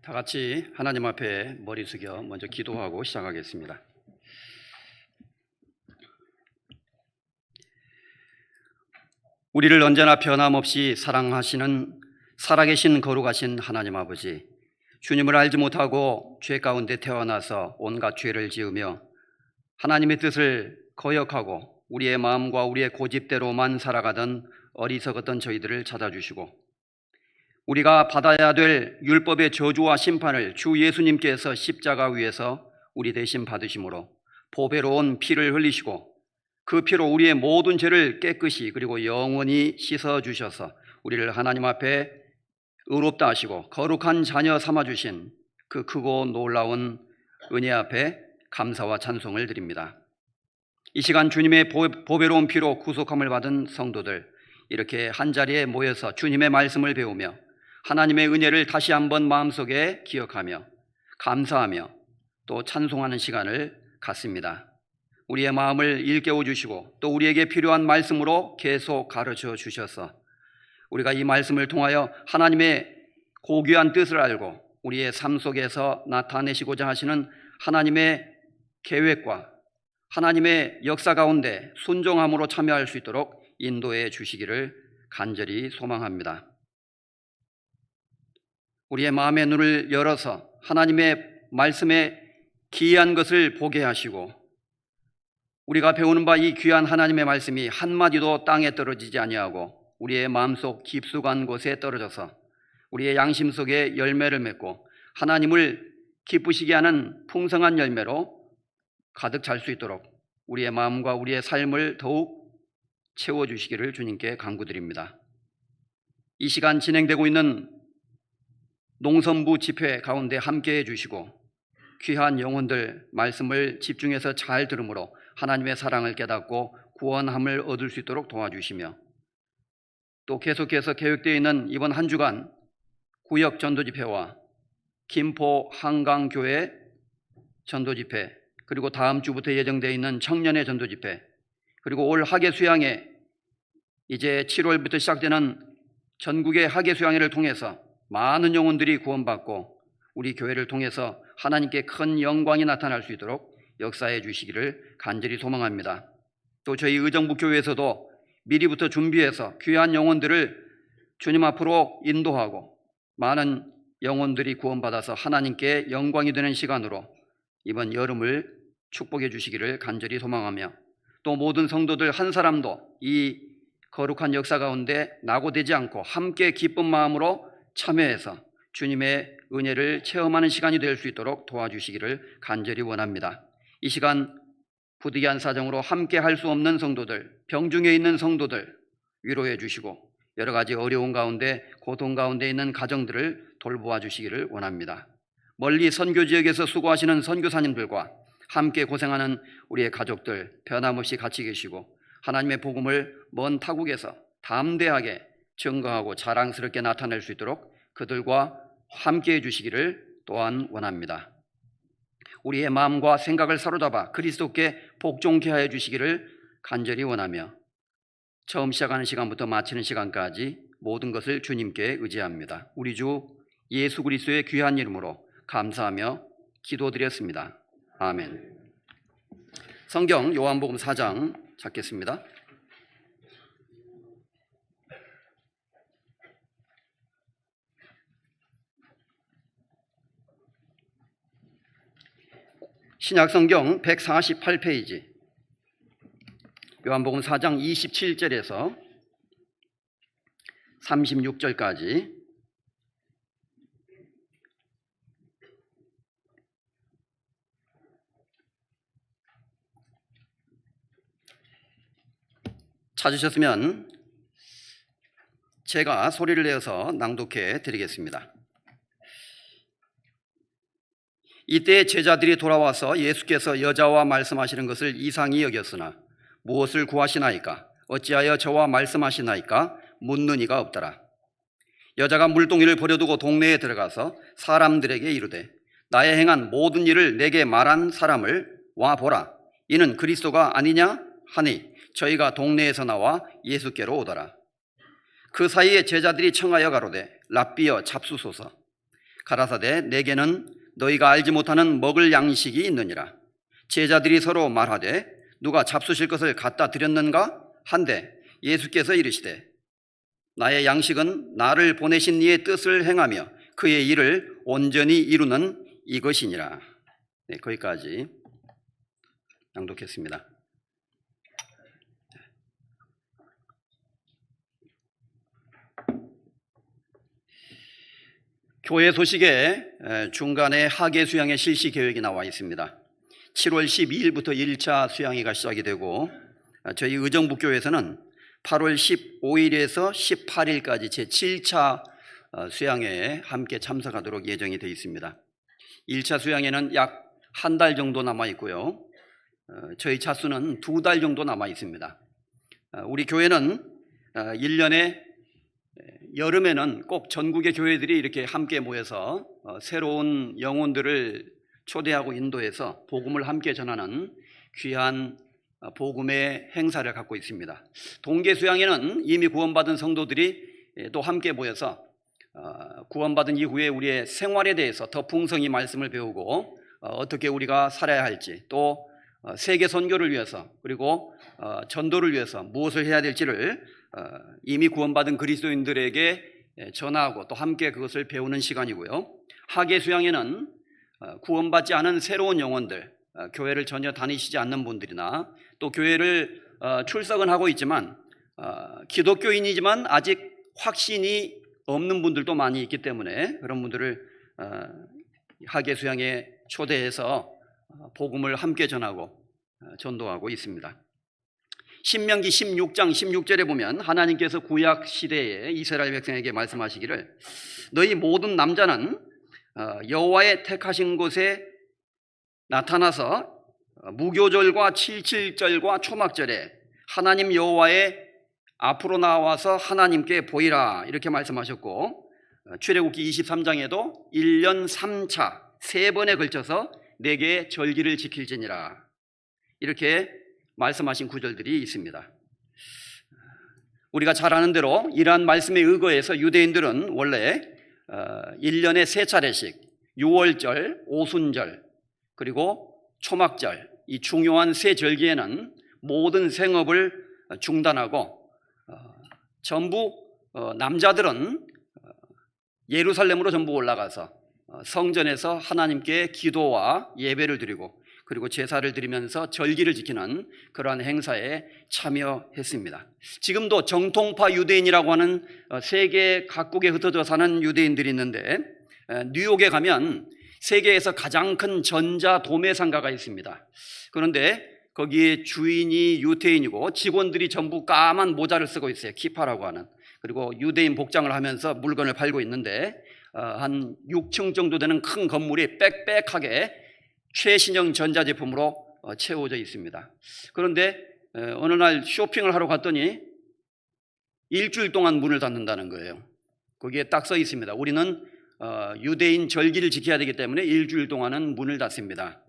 다 같이 하나님 앞에 머리 숙여 먼저 기도하고 시작하겠습니다. 우리를 언제나 변함없이 사랑하시는 살아계신 거룩하신 하나님 아버지, 주님을 알지 못하고 죄 가운데 태어나서 온갖 죄를 지으며 하나님의 뜻을 거역하고 우리의 마음과 우리의 고집대로만 살아가던 어리석었던 저희들을 찾아주시고 우리가 받아야 될 율법의 저주와 심판을 주 예수님께서 십자가 위에서 우리 대신 받으심으로 보배로운 피를 흘리시고 그 피로 우리의 모든 죄를 깨끗이 그리고 영원히 씻어주셔서 우리를 하나님 앞에 의롭다 하시고 거룩한 자녀 삼아주신 그 크고 놀라운 은혜 앞에 감사와 찬송을 드립니다. 이 시간 주님의 보배로운 피로 구속함을 받은 성도들, 이렇게 한자리에 모여서 주님의 말씀을 배우며 하나님의 은혜를 다시 한번 마음속에 기억하며 감사하며 또 찬송하는 시간을 갖습니다. 우리의 마음을 일깨워 주시고 또 우리에게 필요한 말씀으로 계속 가르쳐 주셔서 우리가 이 말씀을 통하여 하나님의 고귀한 뜻을 알고 우리의 삶 속에서 나타내시고자 하시는 하나님의 계획과 하나님의 역사 가운데 순종함으로 참여할 수 있도록 인도해 주시기를 간절히 소망합니다. 우리의 마음의 눈을 열어서 하나님의 말씀에 기이한 것을 보게 하시고 우리가 배우는 바 이 귀한 하나님의 말씀이 한마디도 땅에 떨어지지 아니하고 우리의 마음속 깊숙한 곳에 떨어져서 우리의 양심 속에 열매를 맺고 하나님을 기쁘시게 하는 풍성한 열매로 가득 찰 수 있도록 우리의 마음과 우리의 삶을 더욱 채워주시기를 주님께 간구드립니다. 이 시간 진행되고 있는 농선부 집회 가운데 함께해 주시고 귀한 영혼들 말씀을 집중해서 잘 들으므로 하나님의 사랑을 깨닫고 구원함을 얻을 수 있도록 도와주시며 또 계속해서 계획되어 있는 이번 한 주간 구역 전도집회와 김포 한강교회 전도집회, 그리고 다음 주부터 예정되어 있는 청년의 전도집회, 그리고 올 학예수양회, 이제 7월부터 시작되는 전국의 학예수양회를 통해서 많은 영혼들이 구원받고 우리 교회를 통해서 하나님께 큰 영광이 나타날 수 있도록 역사해 주시기를 간절히 소망합니다. 또 저희 의정부 교회에서도 미리부터 준비해서 귀한 영혼들을 주님 앞으로 인도하고 많은 영혼들이 구원받아서 하나님께 영광이 되는 시간으로 이번 여름을 축복해 주시기를 간절히 소망하며 또 모든 성도들 한 사람도 이 거룩한 역사 가운데 낙오되지 않고 함께 기쁜 마음으로 참여해서 주님의 은혜를 체험하는 시간이 될 수 있도록 도와주시기를 간절히 원합니다. 이 시간 부득이한 사정으로 함께 할 수 없는 성도들, 병중에 있는 성도들 위로해 주시고 여러 가지 어려운 가운데 고통 가운데 있는 가정들을 돌보아 주시기를 원합니다. 멀리 선교 지역에서 수고하시는 선교사님들과 함께 고생하는 우리의 가족들 변함없이 같이 계시고 하나님의 복음을 먼 타국에서 담대하게 증거하고 자랑스럽게 나타낼 수 있도록 그들과 함께해 주시기를 또한 원합니다. 우리의 마음과 생각을 사로잡아 그리스도께 복종케 하여 주시기를 간절히 원하며 처음 시작하는 시간부터 마치는 시간까지 모든 것을 주님께 의지합니다. 우리 주 예수 그리스도의 귀한 이름으로 감사하며 기도드렸습니다. 아멘. 성경 요한복음 4장 찾겠습니다. 신약성경 148페이지 요한복음 4장 27절에서 36절까지 찾으셨으면 제가 소리를 내어서 낭독해 드리겠습니다. 이때 제자들이 돌아와서 예수께서 여자와 말씀하시는 것을 이상히 여겼으나 무엇을 구하시나이까? 어찌하여 저와 말씀하시나이까? 묻는 이가 없더라. 여자가 물동이를 버려두고 동네에 들어가서 사람들에게 이르되 나의 행한 모든 일을 내게 말한 사람을 와 보라. 이는 그리스도가 아니냐 하니 저희가 동네에서 나와 예수께로 오더라. 그 사이에 제자들이 청하여 가로되 랍비여 잡수소서. 가라사대 내게는 너희가 알지 못하는 먹을 양식이 있느니라. 제자들이 서로 말하되 누가 잡수실 것을 갖다 드렸는가 한데 예수께서 이르시되 나의 양식은 나를 보내신 이의 뜻을 행하며 그의 일을 온전히 이루는 이것이니라. 네, 거기까지 낭독했습니다. 교회 소식에 중간에 하계 수양의 실시 계획이 나와 있습니다. 7월 12일부터 1차 수양회가 시작이 되고 저희 의정부교회에서는 8월 15일에서 18일까지 제7차 수양회에 함께 참석하도록 예정이 되어 있습니다. 1차 수양회는 약 한 달 정도 남아 있고요. 저희 차수는 2달 정도 남아 있습니다. 우리 교회는 1년에 여름에는 꼭 전국의 교회들이 이렇게 함께 모여서 새로운 영혼들을 초대하고 인도해서 복음을 함께 전하는 귀한 복음의 행사를 갖고 있습니다. 동계 수양회는 이미 구원받은 성도들이 또 함께 모여서 구원받은 이후에 우리의 생활에 대해서 더 풍성히 말씀을 배우고 어떻게 우리가 살아야 할지, 또 세계 선교를 위해서 그리고 전도를 위해서 무엇을 해야 될지를 이미 구원받은 그리스도인들에게 전하고 또 함께 그것을 배우는 시간이고요. 하계 수양회는 구원받지 않은 새로운 영혼들, 교회를 전혀 다니시지 않는 분들이나 또 교회를 출석은 하고 있지만 기독교인이지만 아직 확신이 없는 분들도 많이 있기 때문에 그런 분들을 하계 수양회에 초대해서 복음을 함께 전하고 전도하고 있습니다. 신명기 16장 16절에 보면 하나님께서 구약 시대에 이스라엘 백성에게 말씀하시기를 너희 모든 남자는 여호와의 택하신 곳에 나타나서 무교절과 칠칠절과 초막절에 하나님 여호와의 앞으로 나와서 하나님께 보이라 이렇게 말씀하셨고, 출애굽기 23장에도 1년 3차 3번에 걸쳐서 내게 절기를 지킬지니라 이렇게 말씀하신 구절들이 있습니다. 우리가 잘 아는 대로 이러한 말씀에 의거해서 유대인들은 원래 1년에 3차례씩 6월절, 오순절 그리고 초막절 이 중요한 세 절기에는 모든 생업을 중단하고 전부 남자들은 예루살렘으로 전부 올라가서 성전에서 하나님께 기도와 예배를 드리고 그리고 제사를 드리면서 절기를 지키는 그러한 행사에 참여했습니다. 지금도 정통파 유대인이라고 하는 세계 각국에 흩어져 사는 유대인들이 있는데 뉴욕에 가면 세계에서 가장 큰 전자도매상가가 있습니다. 그런데 거기에 주인이 유태인이고 직원들이 전부 까만 모자를 쓰고 있어요. 키파라고 하는. 그리고 유대인 복장을 하면서 물건을 팔고 있는데 한 6층 정도 되는 큰 건물이 빽빽하게 최신형 전자제품으로 채워져 있습니다. 그런데 어느 날 쇼핑을 하러 갔더니 일주일 동안 문을 닫는다는 거예요. 거기에 딱 써 있습니다. 우리는 유대인 절기를 지켜야 되기 때문에 일주일 동안은 문을 닫습니다.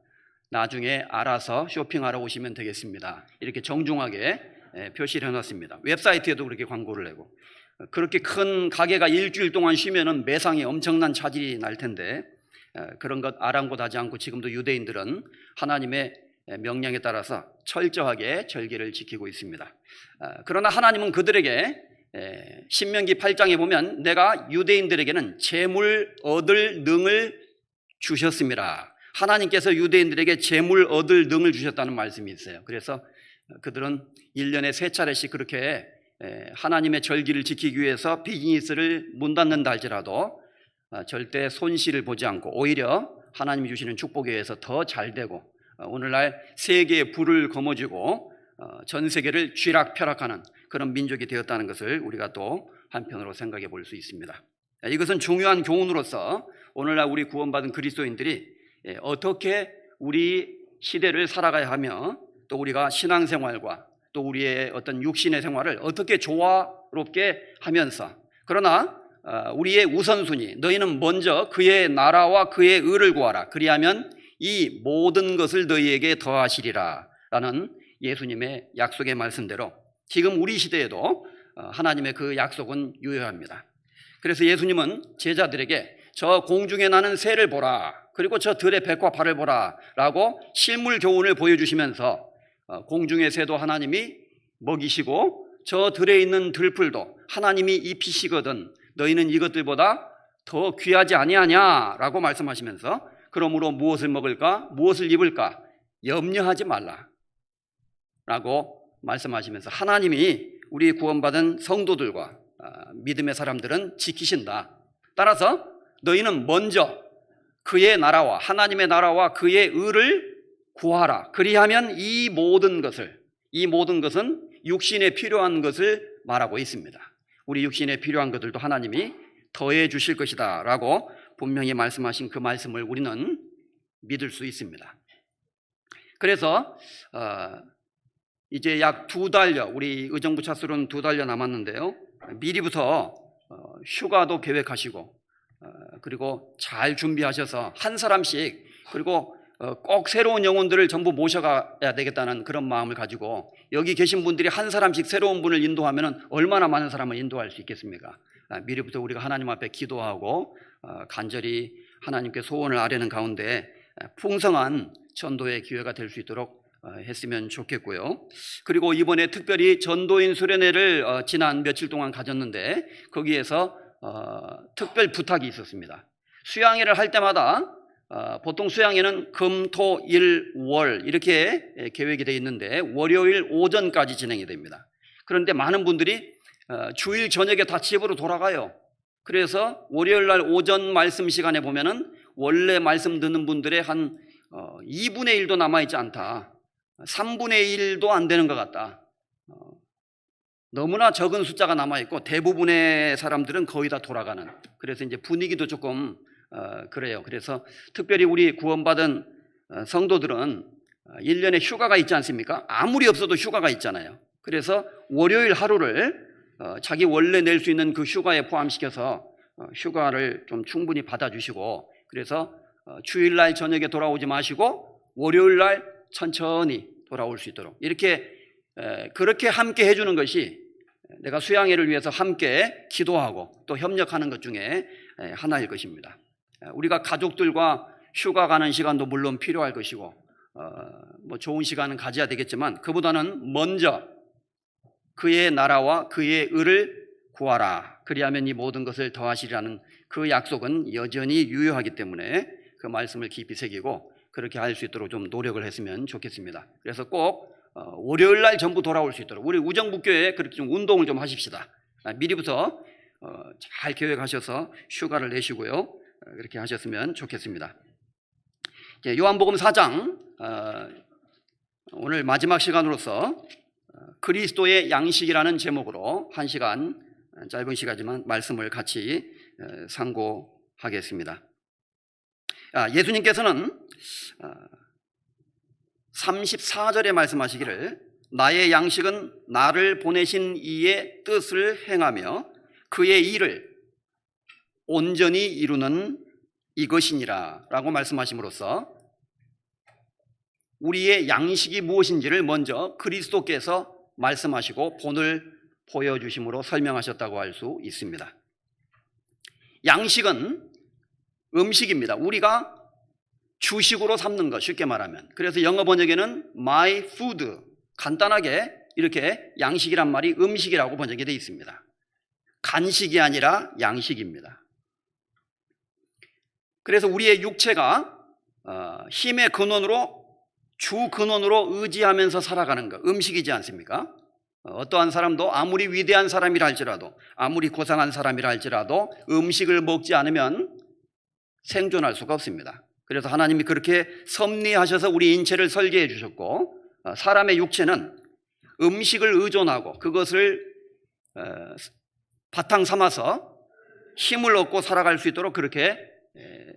나중에 알아서 쇼핑하러 오시면 되겠습니다. 이렇게 정중하게 표시를 해놨습니다. 웹사이트에도 그렇게 광고를 내고. 그렇게 큰 가게가 일주일 동안 쉬면은 매상에 엄청난 차질이 날 텐데 그런 것 아랑곳하지 않고 지금도 유대인들은 하나님의 명령에 따라서 철저하게 절기를 지키고 있습니다. 그러나 하나님은 그들에게 신명기 8장에 보면 내가 유대인들에게는 재물 얻을 능을 주셨습니다. 하나님께서 유대인들에게 재물 얻을 능을 주셨다는 말씀이 있어요. 그래서 그들은 1년에 3차례씩 그렇게 하나님의 절기를 지키기 위해서 비즈니스를 문 닫는다 할지라도 절대 손실을 보지 않고 오히려 하나님이 주시는 축복에 의해서 더 잘 되고 오늘날 세계의 불을 거머쥐고 전 세계를 쥐락펴락하는 그런 민족이 되었다는 것을 우리가 또 한편으로 생각해 볼 수 있습니다. 이것은 중요한 교훈으로서 오늘날 우리 구원받은 그리스도인들이 어떻게 우리 시대를 살아가야 하며 또 우리가 신앙생활과 또 우리의 어떤 육신의 생활을 어떻게 조화롭게 하면서 그러나 우리의 우선순위 너희는 먼저 그의 나라와 그의 의를 구하라 그리하면 이 모든 것을 너희에게 더하시리라 라는 예수님의 약속의 말씀대로 지금 우리 시대에도 하나님의 그 약속은 유효합니다. 그래서 예수님은 제자들에게 저 공중에 나는 새를 보라, 그리고 저 들의 백과 발을 보라 라고 실물 교훈을 보여주시면서 공중의 새도 하나님이 먹이시고 저 들에 있는 들풀도 하나님이 입히시거든 너희는 이것들보다 더 귀하지 아니하냐라고 말씀하시면서 그러므로 무엇을 먹을까 무엇을 입을까 염려하지 말라 라고 말씀하시면서 하나님이 우리 구원받은 성도들과 믿음의 사람들은 지키신다. 따라서 너희는 먼저 그의 나라와 하나님의 나라와 그의 의를 구하라. 그리하면 이 모든 것은 육신에 필요한 것을 말하고 있습니다. 우리 육신에 필요한 것들도 하나님이 더해 주실 것이다 라고 분명히 말씀하신 그 말씀을 우리는 믿을 수 있습니다. 그래서 이제 약 2달여, 우리 의정부 차수로는 2달여 남았는데요, 미리부터 휴가도 계획하시고 그리고 잘 준비하셔서 한 사람씩, 그리고 꼭 새로운 영혼들을 전부 모셔가야 되겠다는 그런 마음을 가지고 여기 계신 분들이 한 사람씩 새로운 분을 인도하면 얼마나 많은 사람을 인도할 수 있겠습니까? 미리부터 우리가 하나님 앞에 기도하고 간절히 하나님께 소원을 아뢰는 가운데 풍성한 전도의 기회가 될 수 있도록 했으면 좋겠고요. 그리고 이번에 특별히 전도인 수련회를 지난 며칠 동안 가졌는데 거기에서 특별 부탁이 있었습니다. 수양회를 할 때마다 보통 수양회는 금, 토, 일, 월 이렇게 계획이 되어 있는데 월요일 오전까지 진행이 됩니다. 그런데 많은 분들이 주일 저녁에 다 집으로 돌아가요. 그래서 월요일 날 오전 말씀 시간에 보면은 원래 말씀 듣는 분들의 한 2분의 1도 남아있지 않다. 3분의 1도 안 되는 것 같다. 너무나 적은 숫자가 남아있고 대부분의 사람들은 거의 다 돌아가는, 그래서 이제 분위기도 조금 그래요. 그래서 특별히 우리 구원받은 성도들은 1년에 휴가가 있지 않습니까? 아무리 없어도 휴가가 있잖아요. 그래서 월요일 하루를 자기 원래 낼 수 있는 그 휴가에 포함시켜서 휴가를 좀 충분히 받아주시고, 그래서 주일날 저녁에 돌아오지 마시고 월요일날 천천히 돌아올 수 있도록 이렇게 그렇게 함께 해주는 것이 내가 수양회를 위해서 함께 기도하고 또 협력하는 것 중에 하나일 것입니다. 우리가 가족들과 휴가 가는 시간도 물론 필요할 것이고 뭐 좋은 시간은 가져야 되겠지만 그보다는 먼저 그의 나라와 그의 의를 구하라. 그리하면 이 모든 것을 더하시리라는 그 약속은 여전히 유효하기 때문에 그 말씀을 깊이 새기고 그렇게 할 수 있도록 좀 노력을 했으면 좋겠습니다. 그래서 꼭 월요일 날 전부 돌아올 수 있도록 우리 우정북교회에 그렇게 좀 운동을 좀 하십시다. 미리부터 잘 계획하셔서 휴가를 내시고요. 그렇게 하셨으면 좋겠습니다. 요한복음 4장 오늘 마지막 시간으로서 그리스도의 양식이라는 제목으로 1시간 짧은 시간이지만 말씀을 같이 상고하겠습니다. 예수님께서는 34절에 말씀하시기를 나의 양식은 나를 보내신 이의 뜻을 행하며 그의 일을 온전히 이루는 이것이니라 라고 말씀하심으로써 우리의 양식이 무엇인지를 먼저 그리스도께서 말씀하시고 본을 보여주심으로 설명하셨다고 할 수 있습니다. 양식은 음식입니다. 우리가 주식으로 삼는 것, 쉽게 말하면. 그래서 영어 번역에는 my food, 간단하게 이렇게 양식이란 말이 음식이라고 번역이 되어 있습니다. 간식이 아니라 양식입니다. 그래서 우리의 육체가 힘의 근원으로, 주 근원으로 의지하면서 살아가는 것, 음식이지 않습니까? 어떠한 사람도 아무리 위대한 사람이라 할지라도, 아무리 고상한 사람이라 할지라도 음식을 먹지 않으면 생존할 수가 없습니다. 그래서 하나님이 그렇게 섭리하셔서 우리 인체를 설계해 주셨고, 사람의 육체는 음식을 의존하고 그것을 바탕 삼아서 힘을 얻고 살아갈 수 있도록 그렇게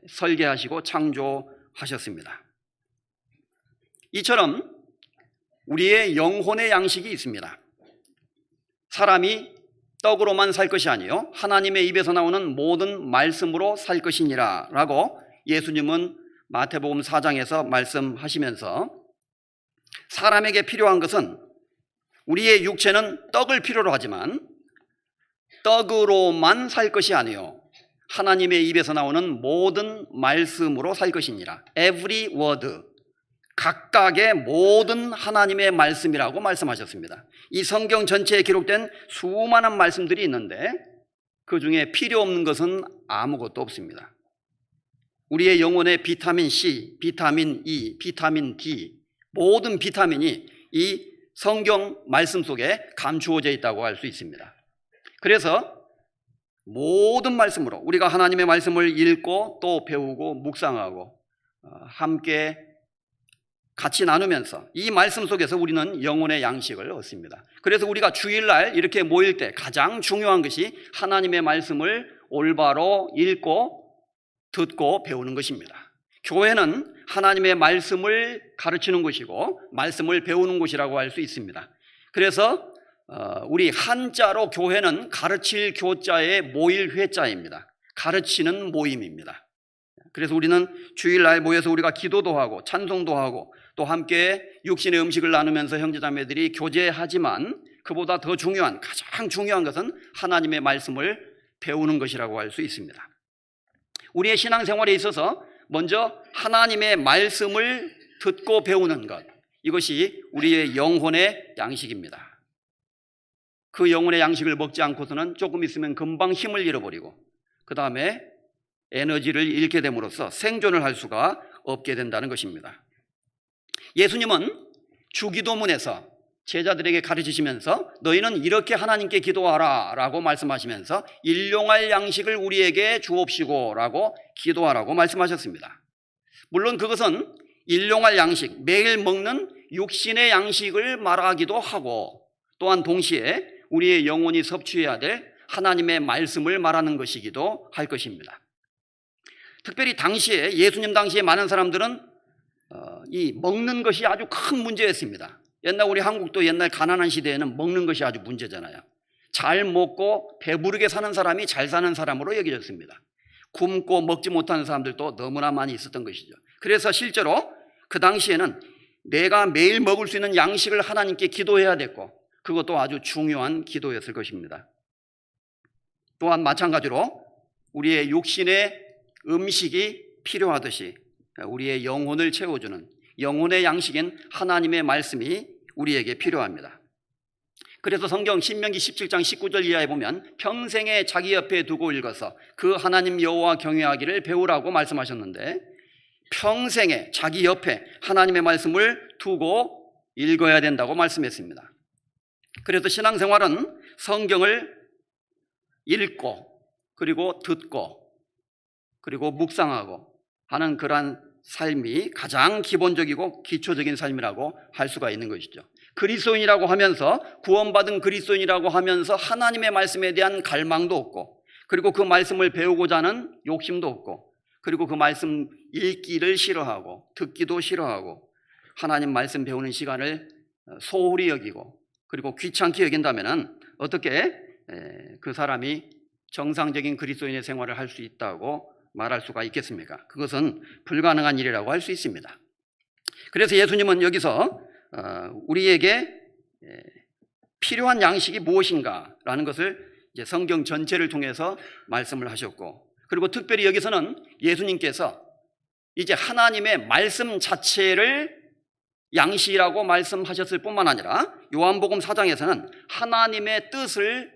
설계하시고 창조하셨습니다. 이처럼 우리의 영혼의 양식이 있습니다. 사람이 떡으로만 살 것이 아니요 하나님의 입에서 나오는 모든 말씀으로 살 것이니라 라고 예수님은 마태복음 4장에서 말씀하시면서 사람에게 필요한 것은 우리의 육체는 떡을 필요로 하지만 떡으로만 살 것이 아니요 하나님의 입에서 나오는 모든 말씀으로 살 것이니라. Every word, 각각의 모든 하나님의 말씀이라고 말씀하셨습니다. 이 성경 전체에 기록된 수많은 말씀들이 있는데 그 중에 필요 없는 것은 아무것도 없습니다. 우리의 영혼의 비타민 C, 비타민 E, 비타민 D, 모든 비타민이 이 성경 말씀 속에 감추어져 있다고 할 수 있습니다. 그래서 모든 말씀으로 우리가 하나님의 말씀을 읽고 또 배우고 묵상하고 함께 같이 나누면서 이 말씀 속에서 우리는 영혼의 양식을 얻습니다. 그래서 우리가 주일날 이렇게 모일 때 가장 중요한 것이 하나님의 말씀을 올바로 읽고 듣고 배우는 것입니다. 교회는 하나님의 말씀을 가르치는 곳이고 말씀을 배우는 곳이라고 할 수 있습니다. 그래서 우리 한자로 교회는 가르칠 교자의 모일 회자입니다. 가르치는 모임입니다. 그래서 우리는 주일날 모여서 우리가 기도도 하고 찬송도 하고 또 함께 육신의 음식을 나누면서 형제자매들이 교제하지만 그보다 더 중요한, 가장 중요한 것은 하나님의 말씀을 배우는 것이라고 할 수 있습니다. 우리의 신앙생활에 있어서 먼저 하나님의 말씀을 듣고 배우는 것, 이것이 우리의 영혼의 양식입니다. 그 영혼의 양식을 먹지 않고서는 조금 있으면 금방 힘을 잃어버리고 그 다음에 에너지를 잃게 됨으로써 생존을 할 수가 없게 된다는 것입니다. 예수님은 주기도문에서 제자들에게 가르치시면서 너희는 이렇게 하나님께 기도하라 라고 말씀하시면서 일용할 양식을 우리에게 주옵시고 라고 기도하라고 말씀하셨습니다. 물론 그것은 일용할 양식, 매일 먹는 육신의 양식을 말하기도 하고 또한 동시에 우리의 영혼이 섭취해야 될 하나님의 말씀을 말하는 것이기도 할 것입니다. 특별히 당시에 예수님 당시에 많은 사람들은 이 먹는 것이 아주 큰 문제였습니다. 옛날 우리 한국도 옛날 가난한 시대에는 먹는 것이 아주 문제잖아요. 잘 먹고 배부르게 사는 사람이 잘 사는 사람으로 여겨졌습니다. 굶고 먹지 못하는 사람들도 너무나 많이 있었던 것이죠. 그래서 실제로 그 당시에는 내가 매일 먹을 수 있는 양식을 하나님께 기도해야 됐고 그것도 아주 중요한 기도였을 것입니다. 또한 마찬가지로 우리의 육신의 음식이 필요하듯이 우리의 영혼을 채워주는 영혼의 양식인 하나님의 말씀이 우리에게 필요합니다. 그래서 성경 신명기 17장 19절 이하에 보면 평생에 자기 옆에 두고 읽어서 그 하나님 여호와 경외하기를 배우라고 말씀하셨는데 평생에 자기 옆에 하나님의 말씀을 두고 읽어야 된다고 말씀했습니다. 그래서 신앙생활은 성경을 읽고 그리고 듣고 그리고 묵상하고 하는 그러한 삶이 가장 기본적이고 기초적인 삶이라고 할 수가 있는 것이죠. 그리스도인이라고 하면서 구원받은 그리스도인이라고 하면서 하나님의 말씀에 대한 갈망도 없고 그리고 그 말씀을 배우고자 하는 욕심도 없고 그리고 그 말씀 읽기를 싫어하고 듣기도 싫어하고 하나님 말씀 배우는 시간을 소홀히 여기고 그리고 귀찮게 여긴다면 어떻게 그 사람이 정상적인 그리스도인의 생활을 할 수 있다고 말할 수가 있겠습니까? 그것은 불가능한 일이라고 할 수 있습니다. 그래서 예수님은 여기서 우리에게 필요한 양식이 무엇인가라는 것을 이제 성경 전체를 통해서 말씀을 하셨고 그리고 특별히 여기서는 예수님께서 이제 하나님의 말씀 자체를 양식이라고 말씀하셨을 뿐만 아니라 요한복음 4장에서는 하나님의 뜻을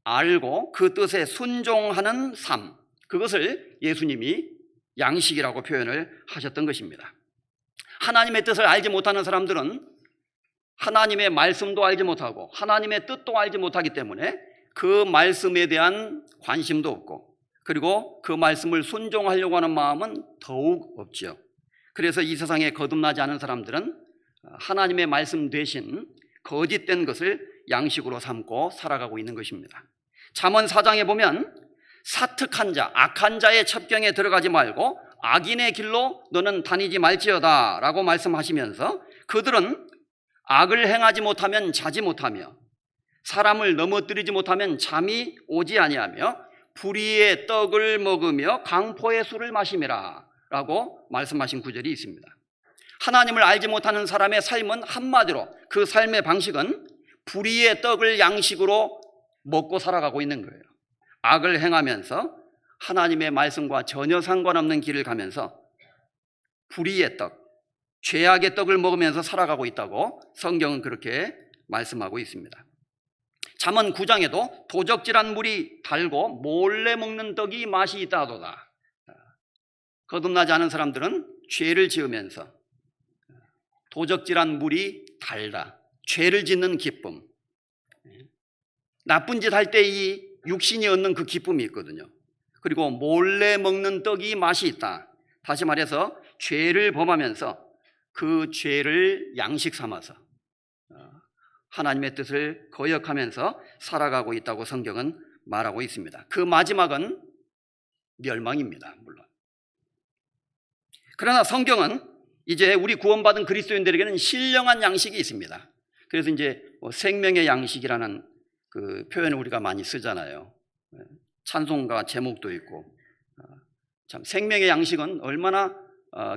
알고 그 뜻에 순종하는 삶, 그것을 예수님이 양식이라고 표현을 하셨던 것입니다. 하나님의 뜻을 알지 못하는 사람들은 하나님의 말씀도 알지 못하고 하나님의 뜻도 알지 못하기 때문에 그 말씀에 대한 관심도 없고 그리고 그 말씀을 순종하려고 하는 마음은 더욱 없죠. 그래서 이 세상에 거듭나지 않은 사람들은 하나님의 말씀 대신 거짓된 것을 양식으로 삼고 살아가고 있는 것입니다. 잠언 4장에 보면 사특한 자, 악한 자의 첩경에 들어가지 말고 악인의 길로 너는 다니지 말지어다 라고 말씀하시면서 그들은 악을 행하지 못하면 자지 못하며 사람을 넘어뜨리지 못하면 잠이 오지 아니하며 불의의 떡을 먹으며 강포의 술을 마심이라 라고 말씀하신 구절이 있습니다. 하나님을 알지 못하는 사람의 삶은 한마디로 그 삶의 방식은 불의의 떡을 양식으로 먹고 살아가고 있는 거예요. 악을 행하면서 하나님의 말씀과 전혀 상관없는 길을 가면서 불의의 떡, 죄악의 떡을 먹으면서 살아가고 있다고 성경은 그렇게 말씀하고 있습니다. 잠언 9장에도 도적질한 물이 달고 몰래 먹는 떡이 맛이 있다 하도다. 거듭나지 않은 사람들은 죄를 지으면서 도적질한 물이 달다, 죄를 짓는 기쁨, 나쁜 짓 할 때 이 육신이 얻는 그 기쁨이 있거든요. 그리고 몰래 먹는 떡이 맛이 있다. 다시 말해서 죄를 범하면서 그 죄를 양식 삼아서 하나님의 뜻을 거역하면서 살아가고 있다고 성경은 말하고 있습니다. 그 마지막은 멸망입니다, 물론. 그러나 성경은 이제 우리 구원받은 그리스도인들에게는 신령한 양식이 있습니다. 그래서 이제 생명의 양식이라는 그 표현을 우리가 많이 쓰잖아요. 찬송가 제목도 있고. 참 생명의 양식은 얼마나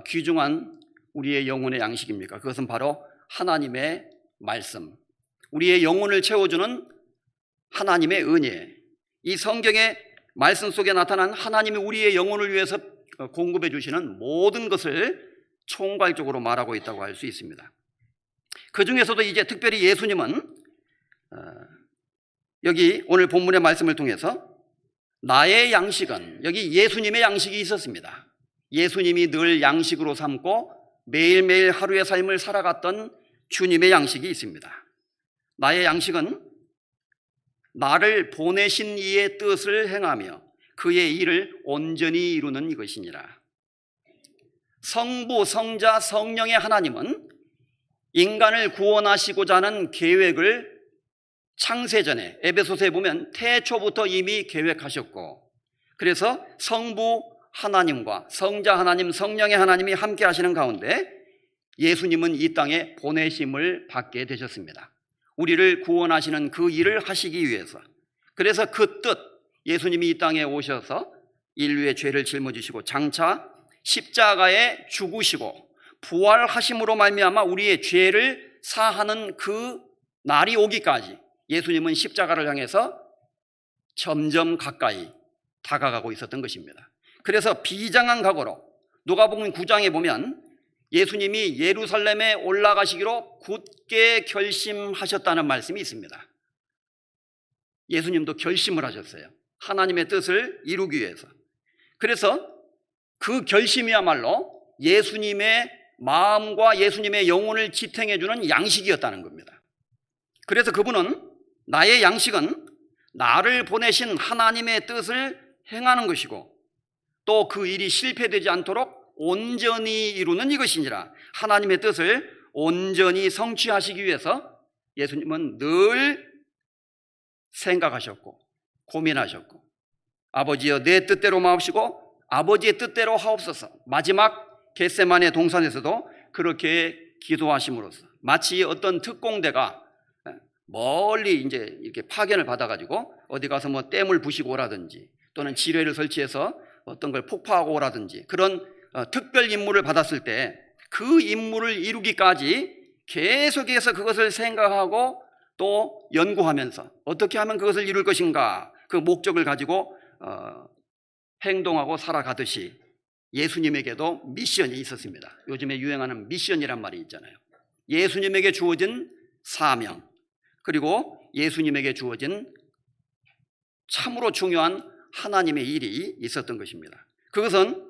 귀중한 우리의 영혼의 양식입니까? 그것은 바로 하나님의 말씀, 우리의 영혼을 채워주는 하나님의 은혜. 이 성경의 말씀 속에 나타난 하나님이 우리의 영혼을 위해서 공급해 주시는 모든 것을 총괄적으로 말하고 있다고 할 수 있습니다. 그 중에서도 이제 특별히 예수님은 여기 오늘 본문의 말씀을 통해서 나의 양식은, 여기 예수님의 양식이 있었습니다. 예수님이 늘 양식으로 삼고 매일매일 하루의 삶을 살아갔던 주님의 양식이 있습니다. 나의 양식은 나를 보내신 이의 뜻을 행하며 그의 일을 온전히 이루는 이것이니라. 성부, 성자, 성령의 하나님은 인간을 구원하시고자 하는 계획을 창세전에 에베소서에 보면 태초부터 이미 계획하셨고, 그래서 성부 하나님과 성자 하나님, 성령의 하나님이 함께 하시는 가운데 예수님은 이 땅에 보내심을 받게 되셨습니다. 우리를 구원하시는 그 일을 하시기 위해서. 그래서 그 뜻, 예수님이 이 땅에 오셔서 인류의 죄를 짊어지시고 장차 십자가에 죽으시고 부활하심으로 말미암아 우리의 죄를 사하는 그 날이 오기까지 예수님은 십자가를 향해서 점점 가까이 다가가고 있었던 것입니다. 그래서 비장한 각오로 누가복음 9장에 보면 예수님이 예루살렘에 올라가시기로 굳게 결심하셨다는 말씀이 있습니다. 예수님도 결심을 하셨어요. 하나님의 뜻을 이루기 위해서. 그래서 그 결심이야말로 예수님의 마음과 예수님의 영혼을 지탱해주는 양식이었다는 겁니다. 그래서 그분은 나의 양식은 나를 보내신 하나님의 뜻을 행하는 것이고 또 그 일이 실패되지 않도록 온전히 이루는 이것이니라. 하나님의 뜻을 온전히 성취하시기 위해서 예수님은 늘 생각하셨고 고민하셨고, 아버지여 내 뜻대로 마옵시고 아버지의 뜻대로 하옵소서. 마지막 겟세마네 동산에서도 그렇게 기도하심으로써 마치 어떤 특공대가 멀리 이제 이렇게 파견을 받아가지고 어디 가서 뭐 댐을 부시고 오라든지 또는 지뢰를 설치해서 어떤 걸 폭파하고 오라든지 그런 특별 임무를 받았을 때 그 임무를 이루기까지 계속해서 그것을 생각하고 또 연구하면서 어떻게 하면 그것을 이룰 것인가, 그 목적을 가지고 행동하고 살아가듯이 예수님에게도 미션이 있었습니다. 요즘에 유행하는 미션이란 말이 있잖아요. 예수님에게 주어진 사명, 그리고 예수님에게 주어진 참으로 중요한 하나님의 일이 있었던 것입니다. 그것은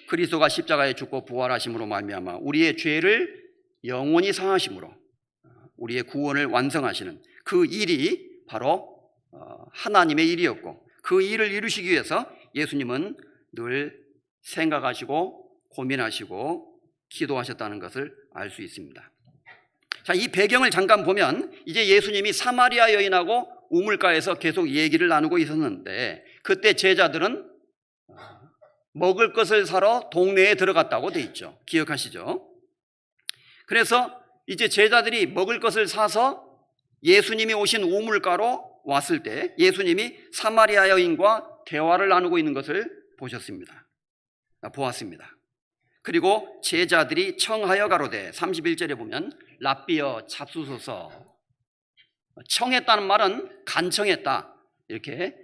그리스도가 십자가에 죽고 부활하심으로 말미암아 우리의 죄를 영원히 사하심으로 우리의 구원을 완성하시는 그 일이 바로 하나님의 일이었고, 그 일을 이루시기 위해서 예수님은 늘 생각하시고 고민하시고 기도하셨다는 것을 알 수 있습니다. 자, 이 배경을 잠깐 보면 이제 예수님이 사마리아 여인하고 우물가에서 계속 얘기를 나누고 있었는데 그때 제자들은 먹을 것을 사러 동네에 들어갔다고 돼 있죠. 기억하시죠? 그래서 이제 제자들이 먹을 것을 사서 예수님이 오신 우물가로 왔을 때 예수님이 사마리아 여인과 대화를 나누고 있는 것을 보았습니다. 그리고 제자들이 청하여 가로되 31절에 보면 랍비여 잡수소서. 청했다는 말은 간청했다 이렇게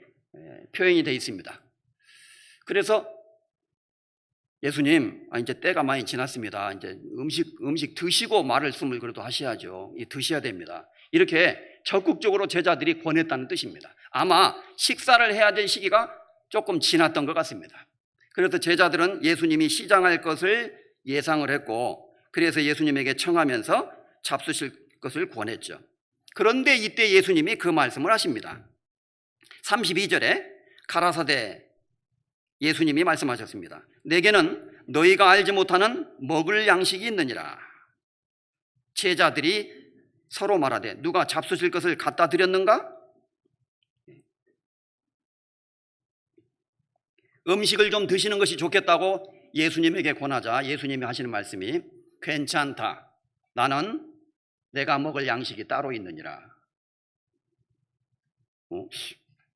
표현이 되어 있습니다. 그래서 예수님, 이제 때가 많이 지났습니다. 이제 음식 드시고 말씀을 그래도 하셔야죠. 드셔야 됩니다. 이렇게 적극적으로 제자들이 권했다는 뜻입니다. 아마 식사를 해야 될 시기가 조금 지났던 것 같습니다. 그래서 제자들은 예수님이 시장할 것을 예상을 했고, 그래서 예수님에게 청하면서 잡수실 것을 권했죠. 그런데 이때 예수님이 그 말씀을 하십니다. 32절에 가라사대 예수님이 말씀하셨습니다. 내게는 너희가 알지 못하는 먹을 양식이 있느니라. 제자들이 서로 말하되 누가 잡수실 것을 갖다 드렸는가? 음식을 좀 드시는 것이 좋겠다고 예수님에게 권하자 예수님이 하시는 말씀이 괜찮다. 나는 내가 먹을 양식이 따로 있느니라.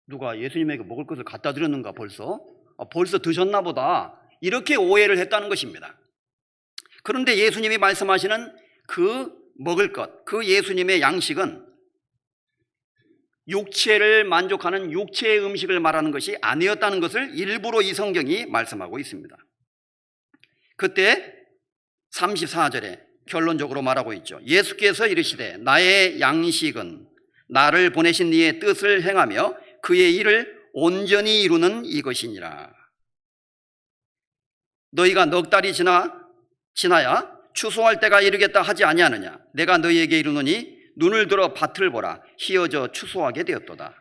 누가 예수님에게 먹을 것을 갖다 드렸는가 벌써? 벌써 드셨나 보다. 이렇게 오해를 했다는 것입니다. 그런데 예수님이 말씀하시는 그 먹을 것, 그 예수님의 양식은 육체를 만족하는 육체의 음식을 말하는 것이 아니었다는 것을 일부러 이 성경이 말씀하고 있습니다. 그때 34절에 결론적으로 말하고 있죠. 예수께서 이르시되 나의 양식은 나를 보내신 이의 뜻을 행하며 그의 일을 온전히 이루는 이것이니라. 너희가 넉 달이 지나야 추수할 때가 이르겠다 하지 아니하느냐. 내가 너희에게 이르노니 눈을 들어 밭을 보라. 희어져 추수하게 되었도다.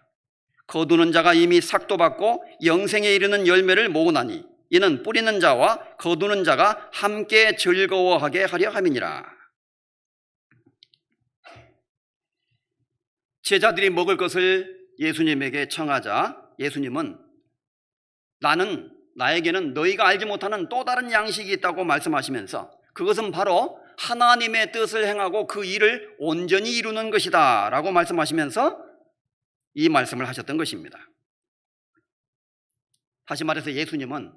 거두는 자가 이미 삭도 받고 영생에 이르는 열매를 모으나니 이는 뿌리는 자와 거두는 자가 함께 즐거워하게 하려 함이니라. 제자들이 먹을 것을 예수님에게 청하자 예수님은 나에게는 너희가 알지 못하는 또 다른 양식이 있다고 말씀하시면서 그것은 바로 하나님의 뜻을 행하고 그 일을 온전히 이루는 것이다 라고 말씀하시면서 이 말씀을 하셨던 것입니다. 다시 말해서 예수님은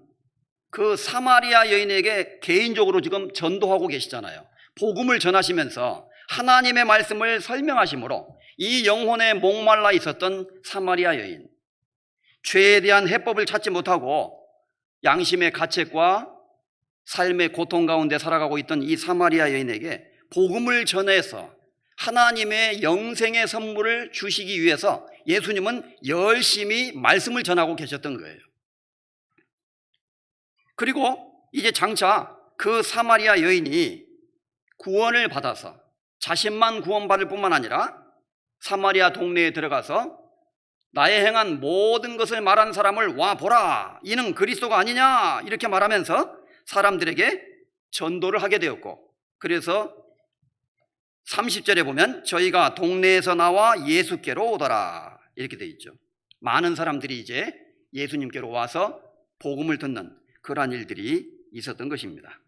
그 사마리아 여인에게 개인적으로 지금 전도하고 계시잖아요. 복음을 전하시면서 하나님의 말씀을 설명하심으로 이 영혼에 목말라 있었던 사마리아 여인, 죄에 대한 해법을 찾지 못하고 양심의 가책과 삶의 고통 가운데 살아가고 있던 이 사마리아 여인에게 복음을 전해서 하나님의 영생의 선물을 주시기 위해서 예수님은 열심히 말씀을 전하고 계셨던 거예요. 그리고 이제 장차 그 사마리아 여인이 구원을 받아서 자신만 구원받을 뿐만 아니라 사마리아 동네에 들어가서 나의 행한 모든 것을 말한 사람을 와 보라, 이는 그리스도가 아니냐 이렇게 말하면서 사람들에게 전도를 하게 되었고, 그래서 30절에 보면 저희가 동네에서 나와 예수께로 오더라 이렇게 되어 있죠. 많은 사람들이 이제 예수님께로 와서 복음을 듣는 그러한 일들이 있었던 것입니다.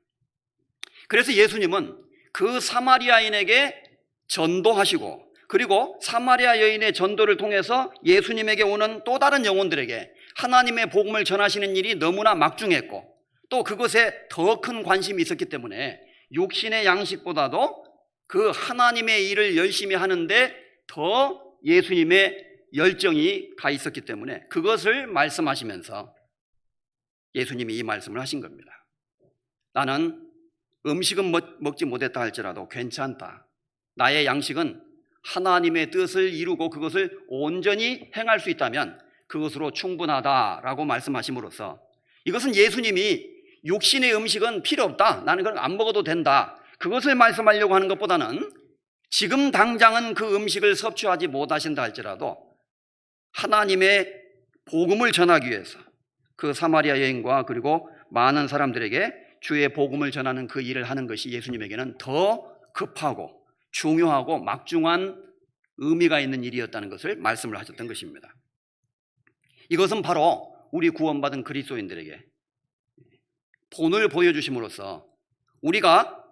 그래서 예수님은 그 사마리아인에게 전도하시고, 그리고 사마리아 여인의 전도를 통해서 예수님에게 오는 또 다른 영혼들에게 하나님의 복음을 전하시는 일이 너무나 막중했고, 또 그것에 더 큰 관심이 있었기 때문에 육신의 양식보다도 그 하나님의 일을 열심히 하는데 더 예수님의 열정이 가 있었기 때문에 그것을 말씀하시면서 예수님이 이 말씀을 하신 겁니다. 나는 음식은 먹지 못했다 할지라도 괜찮다. 나의 양식은 하나님의 뜻을 이루고 그것을 온전히 행할 수 있다면 그것으로 충분하다라고 말씀하심으로써 이것은 예수님이 육신의 음식은 필요 없다, 나는 그런 거 안 먹어도 된다, 그것을 말씀하려고 하는 것보다는 지금 당장은 그 음식을 섭취하지 못하신다 할지라도 하나님의 복음을 전하기 위해서 그 사마리아 여인과 그리고 많은 사람들에게 주의 복음을 전하는 그 일을 하는 것이 예수님에게는 더 급하고 중요하고 막중한 의미가 있는 일이었다는 것을 말씀을 하셨던 것입니다. 이것은 바로 우리 구원받은 그리스도인들에게 본을 보여주심으로써 우리가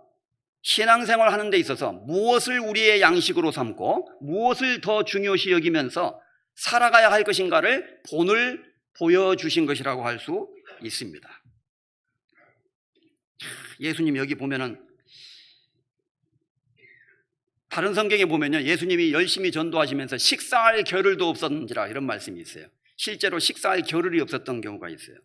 신앙생활 하는 데 있어서 무엇을 우리의 양식으로 삼고 무엇을 더 중요시 여기면서 살아가야 할 것인가를 본을 보여주신 것이라고 할 수 있습니다. 예수님 여기 보면은 다른 성경에 보면요, 예수님이 열심히 전도하시면서 식사할 겨를도 없었는지라 이런 말씀이 있어요. 실제로 식사할 겨를이 없었던 경우가 있어요.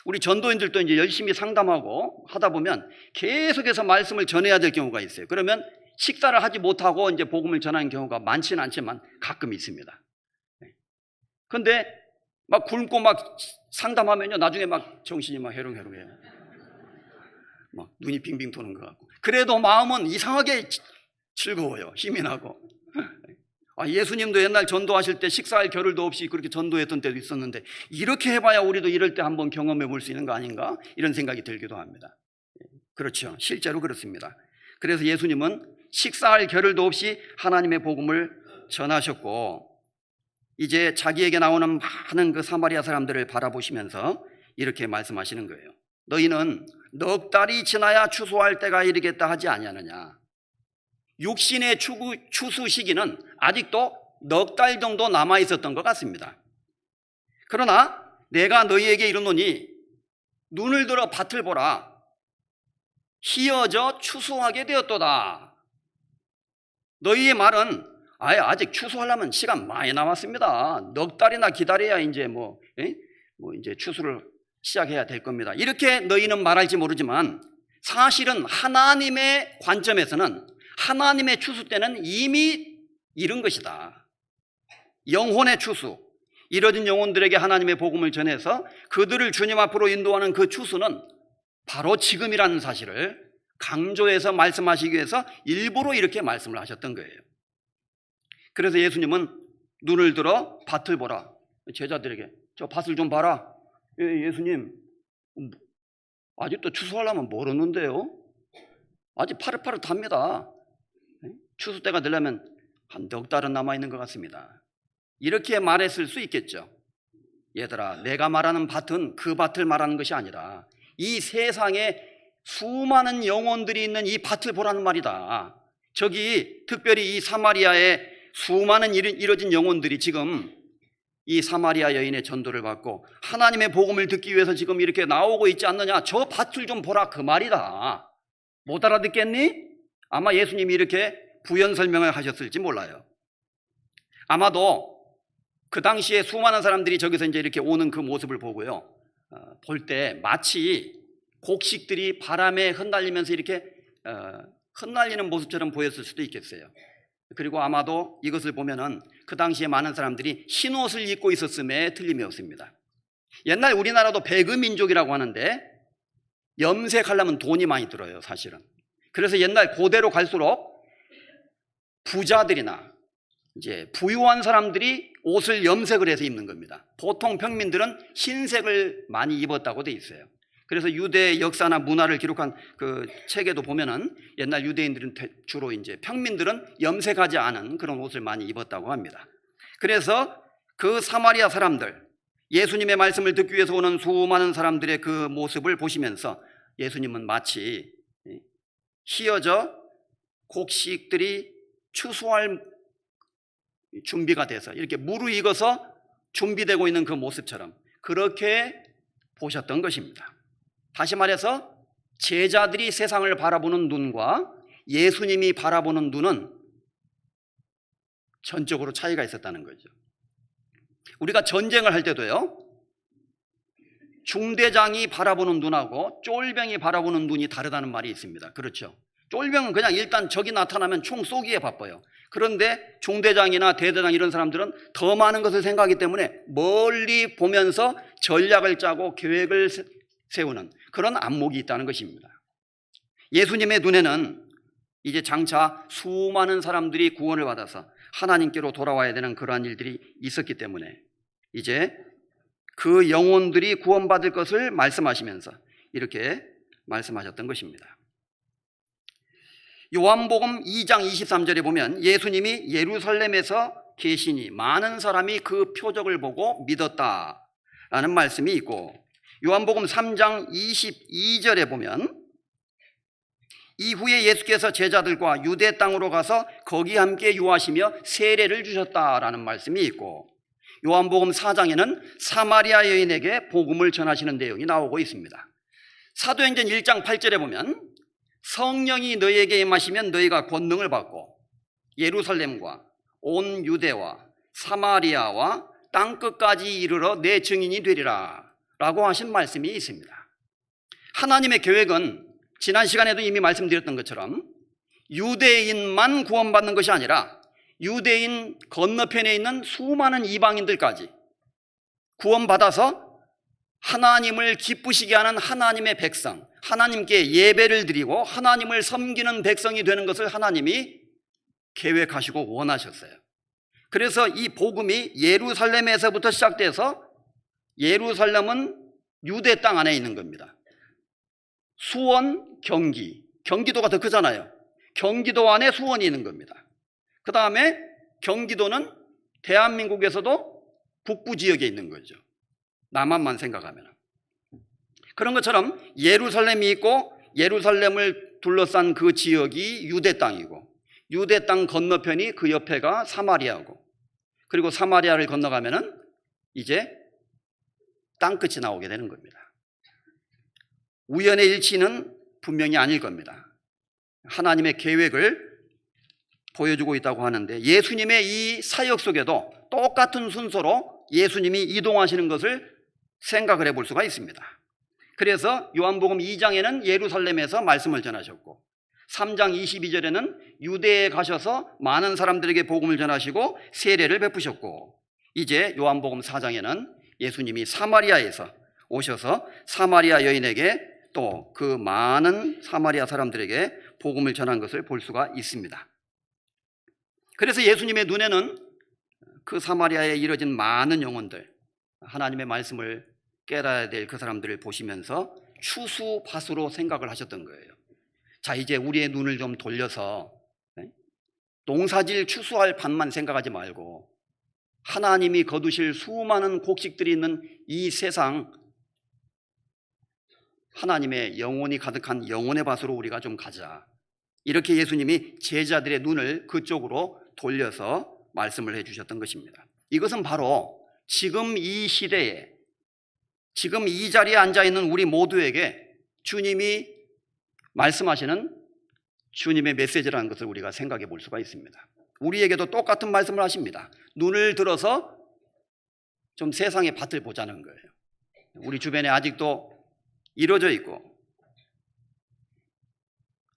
우리 전도인들도 이제 열심히 상담하고 하다 보면 계속해서 말씀을 전해야 될 경우가 있어요. 그러면 식사를 하지 못하고 이제 복음을 전하는 경우가 많지는 않지만 가끔 있습니다. 그런데 막 굶고 막 상담하면요, 나중에 막 정신이 막 해롱해롱해요. 막 눈이 빙빙 도는 것 같고. 그래도 마음은 이상하게 즐거워요. 힘이 나고. 예수님도 옛날 전도하실 때 식사할 겨를도 없이 그렇게 전도했던 때도 있었는데, 이렇게 해봐야 우리도 이럴 때 한번 경험해 볼 수 있는 거 아닌가, 이런 생각이 들기도 합니다. 그렇죠. 실제로 그렇습니다. 그래서 예수님은 식사할 겨를도 없이 하나님의 복음을 전하셨고, 이제 자기에게 나오는 많은 그 사마리아 사람들을 바라보시면서 이렇게 말씀하시는 거예요. 너희는 넉 달이 지나야 추수할 때가 이르겠다 하지 아니하느냐. 육신의 추수 시기는 아직도 넉 달 정도 남아 있었던 것 같습니다. 그러나 내가 너희에게 이르노니 눈을 들어 밭을 보라. 희어져 추수하게 되었도다. 너희의 말은 아직 추수하려면 시간 많이 남았습니다. 넉 달이나 기다려야 이제 이제 추수를 시작해야 될 겁니다. 이렇게 너희는 말할지 모르지만 사실은 하나님의 관점에서는 하나님의 추수 때는 이미 이른 것이다. 영혼의 추수, 이뤄진 영혼들에게 하나님의 복음을 전해서 그들을 주님 앞으로 인도하는 그 추수는 바로 지금이라는 사실을 강조해서 말씀하시기 위해서 일부러 이렇게 말씀을 하셨던 거예요. 그래서 예수님은 눈을 들어 밭을 보라. 제자들에게 저 밭을 좀 봐라. 예수님, 아직도 추수하려면 멀었는데요. 아직 파릇파릇합니다. 추수 때가 되려면 한 넉 달은 남아있는 것 같습니다. 이렇게 말했을 수 있겠죠. 얘들아, 내가 말하는 밭은 그 밭을 말하는 것이 아니라 이 세상에 수많은 영혼들이 있는 이 밭을 보라는 말이다. 저기 특별히 이 사마리아에 수많은 이뤄진 영혼들이 지금 이 사마리아 여인의 전도를 받고 하나님의 복음을 듣기 위해서 지금 이렇게 나오고 있지 않느냐. 저 밭을 좀 보라, 그 말이다. 못 알아듣겠니? 아마 예수님이 이렇게 부연 설명을 하셨을지 몰라요. 아마도 그 당시에 수많은 사람들이 저기서 이제 이렇게 오는 그 모습을 보고요, 볼 때 마치 곡식들이 바람에 흩날리면서 이렇게 흩날리는 모습처럼 보였을 수도 있겠어요. 그리고 아마도 이것을 보면은 그 당시에 많은 사람들이 흰 옷을 입고 있었음에 틀림이 없습니다. 옛날 우리나라도 배그 민족이라고 하는데 염색하려면 돈이 많이 들어요, 사실은. 그래서 옛날 고대로 갈수록 부자들이나 이제 부유한 사람들이 옷을 염색을 해서 입는 겁니다. 보통 평민들은 흰색을 많이 입었다고 돼 있어요. 그래서 유대 역사나 문화를 기록한 그 책에도 보면은 옛날 유대인들은 주로 이제 평민들은 염색하지 않은 그런 옷을 많이 입었다고 합니다. 그래서 그 사마리아 사람들, 예수님의 말씀을 듣기 위해서 오는 수많은 사람들의 그 모습을 보시면서 예수님은 마치 희어져 곡식들이 추수할 준비가 돼서 이렇게 무르익어서 준비되고 있는 그 모습처럼 그렇게 보셨던 것입니다. 다시 말해서 제자들이 세상을 바라보는 눈과 예수님이 바라보는 눈은 전적으로 차이가 있었다는 거죠. 우리가 전쟁을 할 때도요, 중대장이 바라보는 눈하고 쫄병이 바라보는 눈이 다르다는 말이 있습니다. 그렇죠? 쫄병은 그냥 일단 적이 나타나면 총 쏘기에 바빠요. 그런데 중대장이나 대대장 이런 사람들은 더 많은 것을 생각하기 때문에 멀리 보면서 전략을 짜고 계획을 세우는 그런 안목이 있다는 것입니다. 예수님의 눈에는 이제 장차 수많은 사람들이 구원을 받아서 하나님께로 돌아와야 되는 그러한 일들이 있었기 때문에 이제 그 영혼들이 구원받을 것을 말씀하시면서 이렇게 말씀하셨던 것입니다. 요한복음 2장 23절에 보면 예수님이 예루살렘에서 계시니 많은 사람이 그 표적을 보고 믿었다라는 말씀이 있고, 요한복음 3장 22절에 보면 이후에 예수께서 제자들과 유대 땅으로 가서 거기 함께 유하시며 세례를 주셨다라는 말씀이 있고, 요한복음 4장에는 사마리아 여인에게 복음을 전하시는 내용이 나오고 있습니다. 사도행전 1장 8절에 보면 성령이 너희에게 임하시면 너희가 권능을 받고 예루살렘과 온 유대와 사마리아와 땅끝까지 이르러 내 증인이 되리라 라고 하신 말씀이 있습니다. 하나님의 계획은 지난 시간에도 이미 말씀드렸던 것처럼 유대인만 구원받는 것이 아니라 유대인 건너편에 있는 수많은 이방인들까지 구원받아서 하나님을 기쁘시게 하는 하나님의 백성, 하나님께 예배를 드리고 하나님을 섬기는 백성이 되는 것을 하나님이 계획하시고 원하셨어요. 그래서 이 복음이 예루살렘에서부터 시작돼서, 예루살렘은 유대 땅 안에 있는 겁니다. 수원, 경기도가 더 크잖아요. 경기도 안에 수원이 있는 겁니다. 그 다음에 경기도는 대한민국에서도 북부 지역에 있는 거죠. 남한만 생각하면. 그런 것처럼 예루살렘이 있고 예루살렘을 둘러싼 그 지역이 유대 땅이고, 유대 땅 건너편이 그 옆에가 사마리아고, 그리고 사마리아를 건너가면은 이제 땅끝이 나오게 되는 겁니다. 우연의 일치는 분명히 아닐 겁니다. 하나님의 계획을 보여주고 있다고 하는데, 예수님의 이 사역 속에도 똑같은 순서로 예수님이 이동하시는 것을 생각을 해볼 수가 있습니다. 그래서 요한복음 2장에는 예루살렘에서 말씀을 전하셨고, 3장 22절에는 유대에 가셔서 많은 사람들에게 복음을 전하시고 세례를 베푸셨고, 이제 요한복음 4장에는 예수님이 사마리아에서 오셔서 사마리아 여인에게 또 그 많은 사마리아 사람들에게 복음을 전한 것을 볼 수가 있습니다. 그래서 예수님의 눈에는 그 사마리아에 이뤄진 많은 영혼들, 하나님의 말씀을 깨달아야 될 그 사람들을 보시면서 추수밭으로 생각을 하셨던 거예요. 자, 이제 우리의 눈을 좀 돌려서 농사질 추수할 밭만 생각하지 말고 하나님이 거두실 수많은 곡식들이 있는 이 세상, 하나님의 영혼이 가득한 영혼의 밭으로 우리가 좀 가자. 이렇게 예수님이 제자들의 눈을 그쪽으로 돌려서 말씀을 해주셨던 것입니다. 이것은 바로 지금 이 시대에, 지금 이 자리에 앉아있는 우리 모두에게 주님이 말씀하시는 주님의 메시지라는 것을 우리가 생각해 볼 수가 있습니다. 우리에게도 똑같은 말씀을 하십니다. 눈을 들어서 좀 세상의 밭을 보자는 거예요. 우리 주변에 아직도 이루어져 있고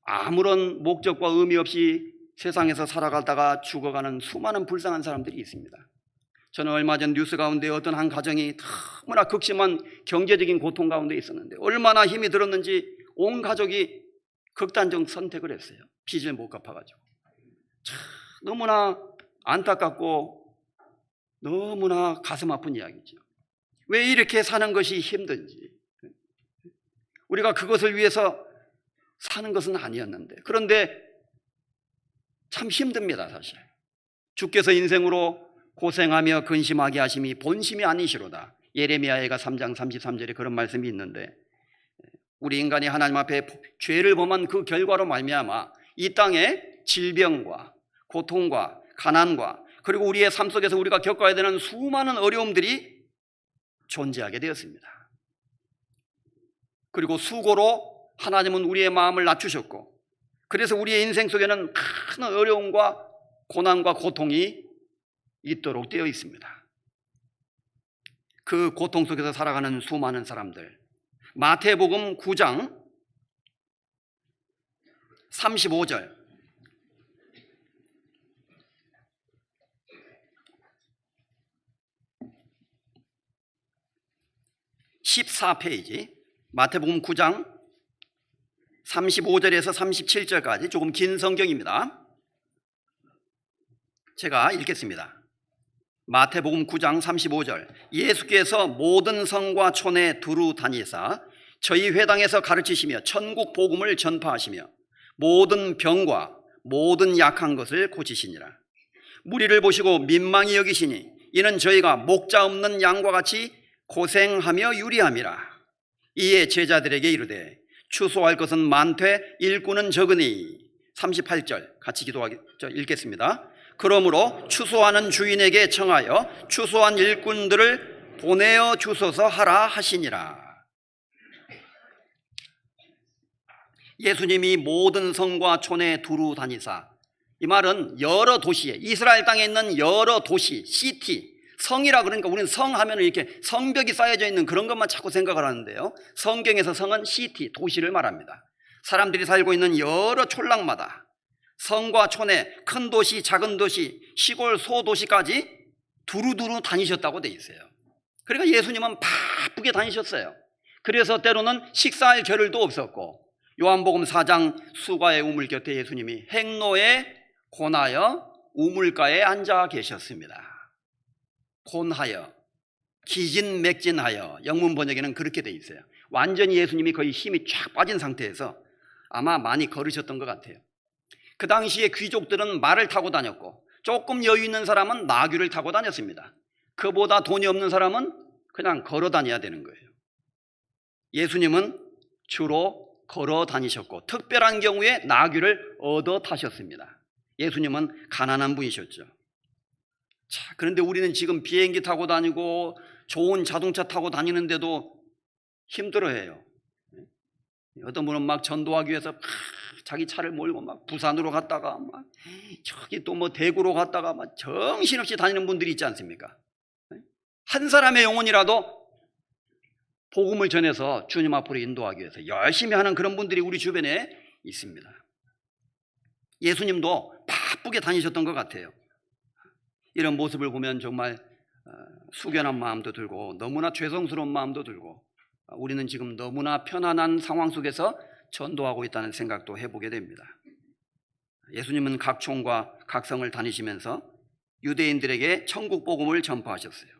아무런 목적과 의미 없이 세상에서 살아가다가 죽어가는 수많은 불쌍한 사람들이 있습니다. 저는 얼마 전 뉴스 가운데 어떤 한 가정이 너무나 극심한 경제적인 고통 가운데 있었는데 얼마나 힘이 들었는지 온 가족이 극단적 선택을 했어요. 빚을 못 갚아가지고. 참 너무나 안타깝고 너무나 가슴 아픈 이야기죠. 왜 이렇게 사는 것이 힘든지. 우리가 그것을 위해서 사는 것은 아니었는데, 그런데 참 힘듭니다. 사실 주께서 인생으로 고생하며 근심하게 하심이 본심이 아니시로다. 예레미야가 3장 33절에 그런 말씀이 있는데, 우리 인간이 하나님 앞에 죄를 범한 그 결과로 말미암아 이 땅에 질병과 고통과 가난과 그리고 우리의 삶 속에서 우리가 겪어야 되는 수많은 어려움들이 존재하게 되었습니다. 그리고 수고로 하나님은 우리의 마음을 낮추셨고, 그래서 우리의 인생 속에는 큰 어려움과 고난과 고통이 있도록 되어 있습니다. 그 고통 속에서 살아가는 수많은 사람들, 마태복음 9장 35절, (14페이지) 마태복음 9장 35절에서 37절까지 조금 긴 성경입니다. 제가 읽겠습니다. 마태복음 9장 35절, 예수께서 모든 성과 촌에 두루 다니사 저희 회당에서 가르치시며 천국 복음을 전파하시며 모든 병과 모든 약한 것을 고치시니라. 무리를 보시고 민망히 여기시니 이는 저희가 목자 없는 양과 같이 고생하며 유리함이라. 이에 제자들에게 이르되 추수할 것은 많되 일꾼은 적으니. 38절 같이 읽겠습니다. 그러므로 추수하는 주인에게 청하여 추수한 일꾼들을 보내어 주소서 하라 하시니라. 예수님이 모든 성과 촌에 두루 다니사, 이 말은 여러 도시에, 이스라엘 땅에 있는 여러 도시, 시티, 성이라 그러니까 우리는 성 하면 이렇게 성벽이 쌓여져 있는 그런 것만 자꾸 생각을 하는데요, 성경에서 성은 시티, 도시를 말합니다. 사람들이 살고 있는 여러 촌락마다 성과 촌에 큰 도시, 작은 도시, 시골, 소도시까지 두루두루 다니셨다고 돼 있어요. 그러니까 예수님은 바쁘게 다니셨어요. 그래서 때로는 식사할 겨를도 없었고, 요한복음 4장 수가의 우물 곁에 예수님이 행로에 곤하여 우물가에 앉아 계셨습니다. 곤하여, 기진맥진하여, 영문 번역에는 그렇게 돼 있어요. 완전히 예수님이 거의 힘이 쫙 빠진 상태에서 아마 많이 걸으셨던 것 같아요. 그 당시에 귀족들은 말을 타고 다녔고, 조금 여유 있는 사람은 나귀를 타고 다녔습니다. 그보다 돈이 없는 사람은 그냥 걸어 다녀야 되는 거예요. 예수님은 주로 걸어 다니셨고, 특별한 경우에 나귀를 얻어 타셨습니다. 예수님은 가난한 분이셨죠. 자, 그런데 우리는 지금 비행기 타고 다니고 좋은 자동차 타고 다니는데도 힘들어해요. 어떤 분은 막 전도하기 위해서 자기 차를 몰고 막 부산으로 갔다가 막 저기 또 뭐 대구로 갔다가 막 정신없이 다니는 분들이 있지 않습니까? 한 사람의 영혼이라도 복음을 전해서 주님 앞으로 인도하기 위해서 열심히 하는 그런 분들이 우리 주변에 있습니다. 예수님도 바쁘게 다니셨던 것 같아요. 이런 모습을 보면 정말 숙연한 마음도 들고 너무나 죄송스러운 마음도 들고, 우리는 지금 너무나 편안한 상황 속에서 전도하고 있다는 생각도 해보게 됩니다. 예수님은 각 촌과 각 성을 다니시면서 유대인들에게 천국 복음을 전파하셨어요.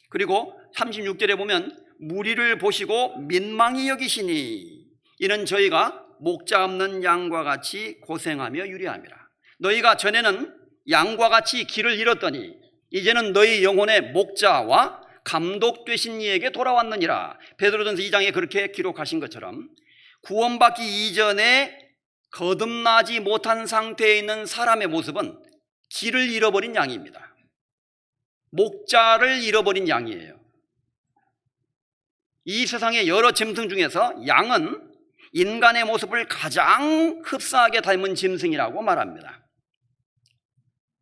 그리고 36절에 보면 무리를 보시고 민망히 여기시니 이는 저희가 목자 없는 양과 같이 고생하며 유리함이라. 너희가 전에는 양과 같이 길을 잃었더니 이제는 너희 영혼의 목자와 감독 되신 이에게 돌아왔느니라. 베드로전서 2장에 그렇게 기록하신 것처럼 구원받기 이전에 거듭나지 못한 상태에 있는 사람의 모습은 길을 잃어버린 양입니다. 목자를 잃어버린 양이에요. 이 세상의 여러 짐승 중에서 양은 인간의 모습을 가장 흡사하게 닮은 짐승이라고 말합니다.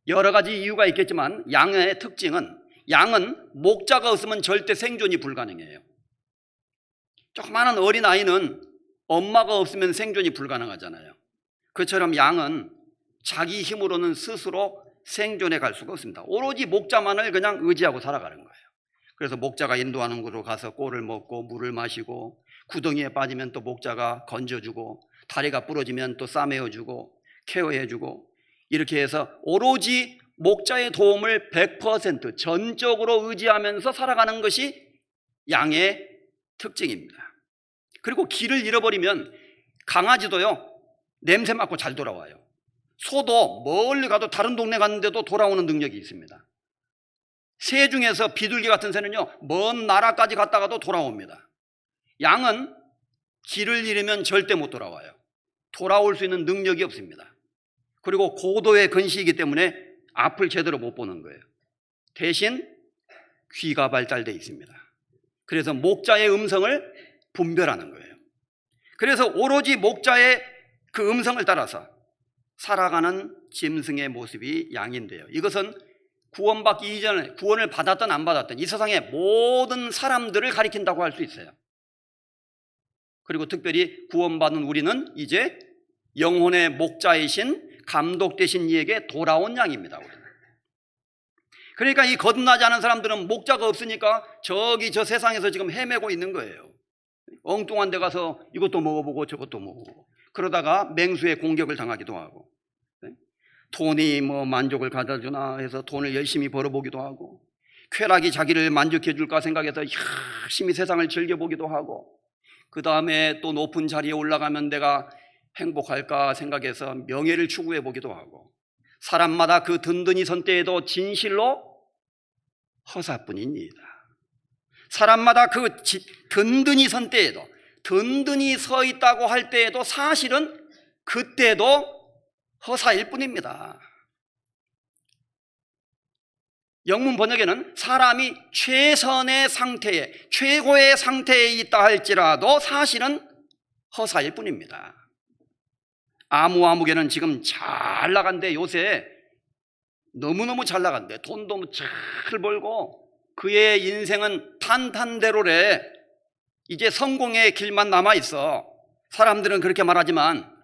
여러 가지 이유가 있겠지만 양의 특징은, 양은 목자가 없으면 절대 생존이 불가능해요. 조그마한 어린아이는 엄마가 없으면 생존이 불가능하잖아요. 그처럼 양은 자기 힘으로는 스스로 생존해 갈 수가 없습니다. 오로지 목자만을 그냥 의지하고 살아가는 거예요. 그래서 목자가 인도하는 곳으로 가서 꼴을 먹고 물을 마시고, 구덩이에 빠지면 또 목자가 건져주고, 다리가 부러지면 또 싸매어주고 케어해주고, 이렇게 해서 오로지 목자의 도움을 100% 전적으로 의지하면서 살아가는 것이 양의 특징입니다. 그리고 길을 잃어버리면 강아지도요, 냄새 맡고 잘 돌아와요. 소도 멀리 가도 다른 동네 갔는데도 돌아오는 능력이 있습니다. 새 중에서 비둘기 같은 새는요, 먼 나라까지 갔다가도 돌아옵니다. 양은 길을 잃으면 절대 못 돌아와요. 돌아올 수 있는 능력이 없습니다. 그리고 고도의 근시이기 때문에 앞을 제대로 못 보는 거예요. 대신 귀가 발달되어 있습니다. 그래서 목자의 음성을 분별하는 거예요. 그래서 오로지 목자의 그 음성을 따라서 살아가는 짐승의 모습이 양인데요, 이것은 구원받기 이전에, 구원을 받았든 안 받았든 이 세상의 모든 사람들을 가리킨다고 할 수 있어요. 그리고 특별히 구원받은 우리는 이제 영혼의 목자이신 감독 되신 이에게 돌아온 양입니다. 우리는. 그러니까 이 거듭나지 않은 사람들은 목자가 없으니까 저기 저 세상에서 지금 헤매고 있는 거예요. 엉뚱한 데 가서 이것도 먹어보고 저것도 먹어보고, 그러다가 맹수의 공격을 당하기도 하고, 돈이 뭐 만족을 가져주나 해서 돈을 열심히 벌어보기도 하고, 쾌락이 자기를 만족해 줄까 생각해서 열심히 세상을 즐겨보기도 하고, 그 다음에 또 높은 자리에 올라가면 내가 행복할까 생각해서 명예를 추구해 보기도 하고, 사람마다 그 든든히 선 때에도 진실로 허사뿐입니다. 사람마다 그 든든히 선 때에도, 든든히 서 있다고 할 때에도 사실은 그때도 허사일 뿐입니다. 영문 번역에는 사람이 최선의 상태에, 최고의 상태에 있다 할지라도 사실은 허사일 뿐입니다. 아무개는 지금 잘 나간데 요새 너무너무 잘 나간대. 돈도 잘 벌고 그의 인생은 탄탄대로래. 이제 성공의 길만 남아있어. 사람들은 그렇게 말하지만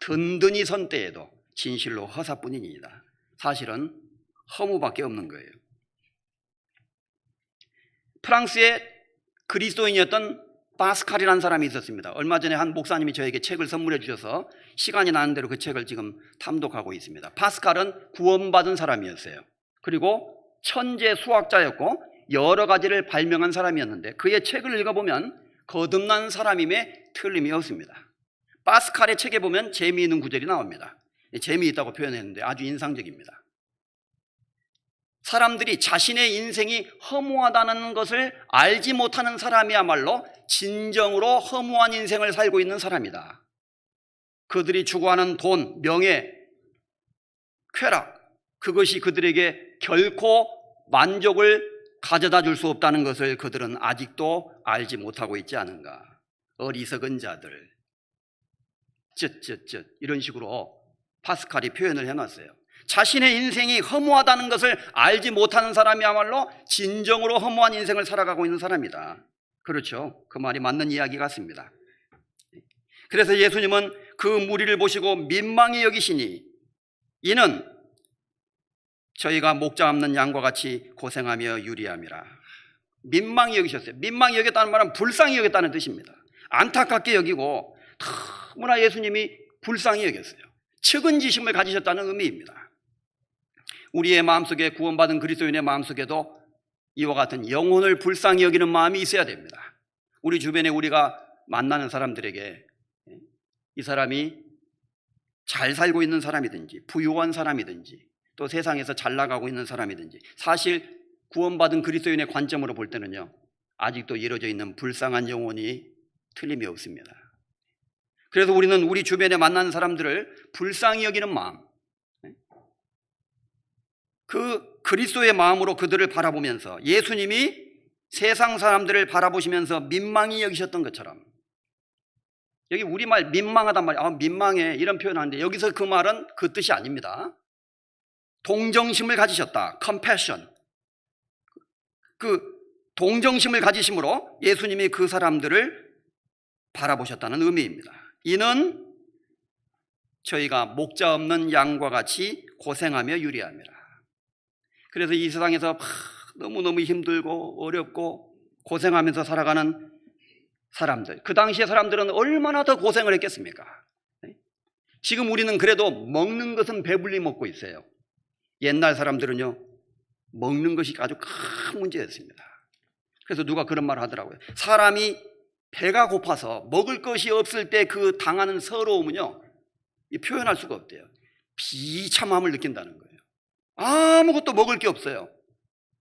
든든히 선 때에도 진실로 허사뿐이니이다. 사실은 허무밖에 없는 거예요. 프랑스의 그리스도인이었던 파스칼이라는 사람이 있었습니다. 얼마 전에 한 목사님이 저에게 책을 선물해 주셔서 시간이 나는 대로 그 책을 지금 탐독하고 있습니다. 파스칼은 구원받은 사람이었어요. 그리고 천재 수학자였고 여러 가지를 발명한 사람이었는데 그의 책을 읽어보면 거듭난 사람임에 틀림이 없습니다. 파스칼의 책에 보면 재미있는 구절이 나옵니다. 재미있다고 표현했는데 아주 인상적입니다. 사람들이 자신의 인생이 허무하다는 것을 알지 못하는 사람이야말로 진정으로 허무한 인생을 살고 있는 사람이다. 그들이 추구하는 돈, 명예, 쾌락, 그것이 그들에게 결코 만족을 가져다 줄 수 없다는 것을 그들은 아직도 알지 못하고 있지 않은가. 어리석은 자들, 이런 식으로 파스칼이 표현을 해놨어요. 자신의 인생이 허무하다는 것을 알지 못하는 사람이야말로 진정으로 허무한 인생을 살아가고 있는 사람이다. 그렇죠. 그 말이 맞는 이야기 같습니다. 그래서 예수님은 그 무리를 보시고 민망히 여기시니 이는 저희가 목자 없는 양과 같이 고생하며 유리함이라. 민망히 여기셨어요. 민망히 여겼다는 말은 불쌍히 여겼다는 뜻입니다. 안타깝게 여기고 너무나 예수님이 불쌍히 여겼어요. 측은지심을 가지셨다는 의미입니다. 우리의 마음속에 구원받은 그리스도인의 마음속에도 이와 같은 영혼을 불쌍히 여기는 마음이 있어야 됩니다. 우리 주변에 우리가 만나는 사람들에게 이 사람이 잘 살고 있는 사람이든지 부유한 사람이든지 또 세상에서 잘 나가고 있는 사람이든지 사실 구원받은 그리스도인의 관점으로 볼 때는요 아직도 이루어져 있는 불쌍한 영혼이 틀림이 없습니다. 그래서 우리는 우리 주변에 만나는 사람들을 불쌍히 여기는 마음, 그 그리스도의 마음으로 그들을 바라보면서 예수님이 세상 사람들을 바라보시면서 민망히 여기셨던 것처럼, 여기 우리말 민망하단 말이에요. 민망해 이런 표현하는데 여기서 그 말은 그 뜻이 아닙니다. 동정심을 가지셨다. compassion. 그 동정심을 가지심으로 예수님이 그 사람들을 바라보셨다는 의미입니다. 이는 저희가 목자 없는 양과 같이 고생하며 유리함이라. 그래서 이 세상에서 너무너무 힘들고 어렵고 고생하면서 살아가는 사람들, 그 당시의 사람들은 얼마나 더 고생을 했겠습니까? 지금 우리는 그래도 먹는 것은 배불리 먹고 있어요. 옛날 사람들은요 먹는 것이 아주 큰 문제였습니다. 그래서 누가 그런 말을 하더라고요. 사람이 배가 고파서 먹을 것이 없을 때 그 당하는 서러움은요 표현할 수가 없대요. 비참함을 느낀다는 거예요. 아무것도 먹을 게 없어요.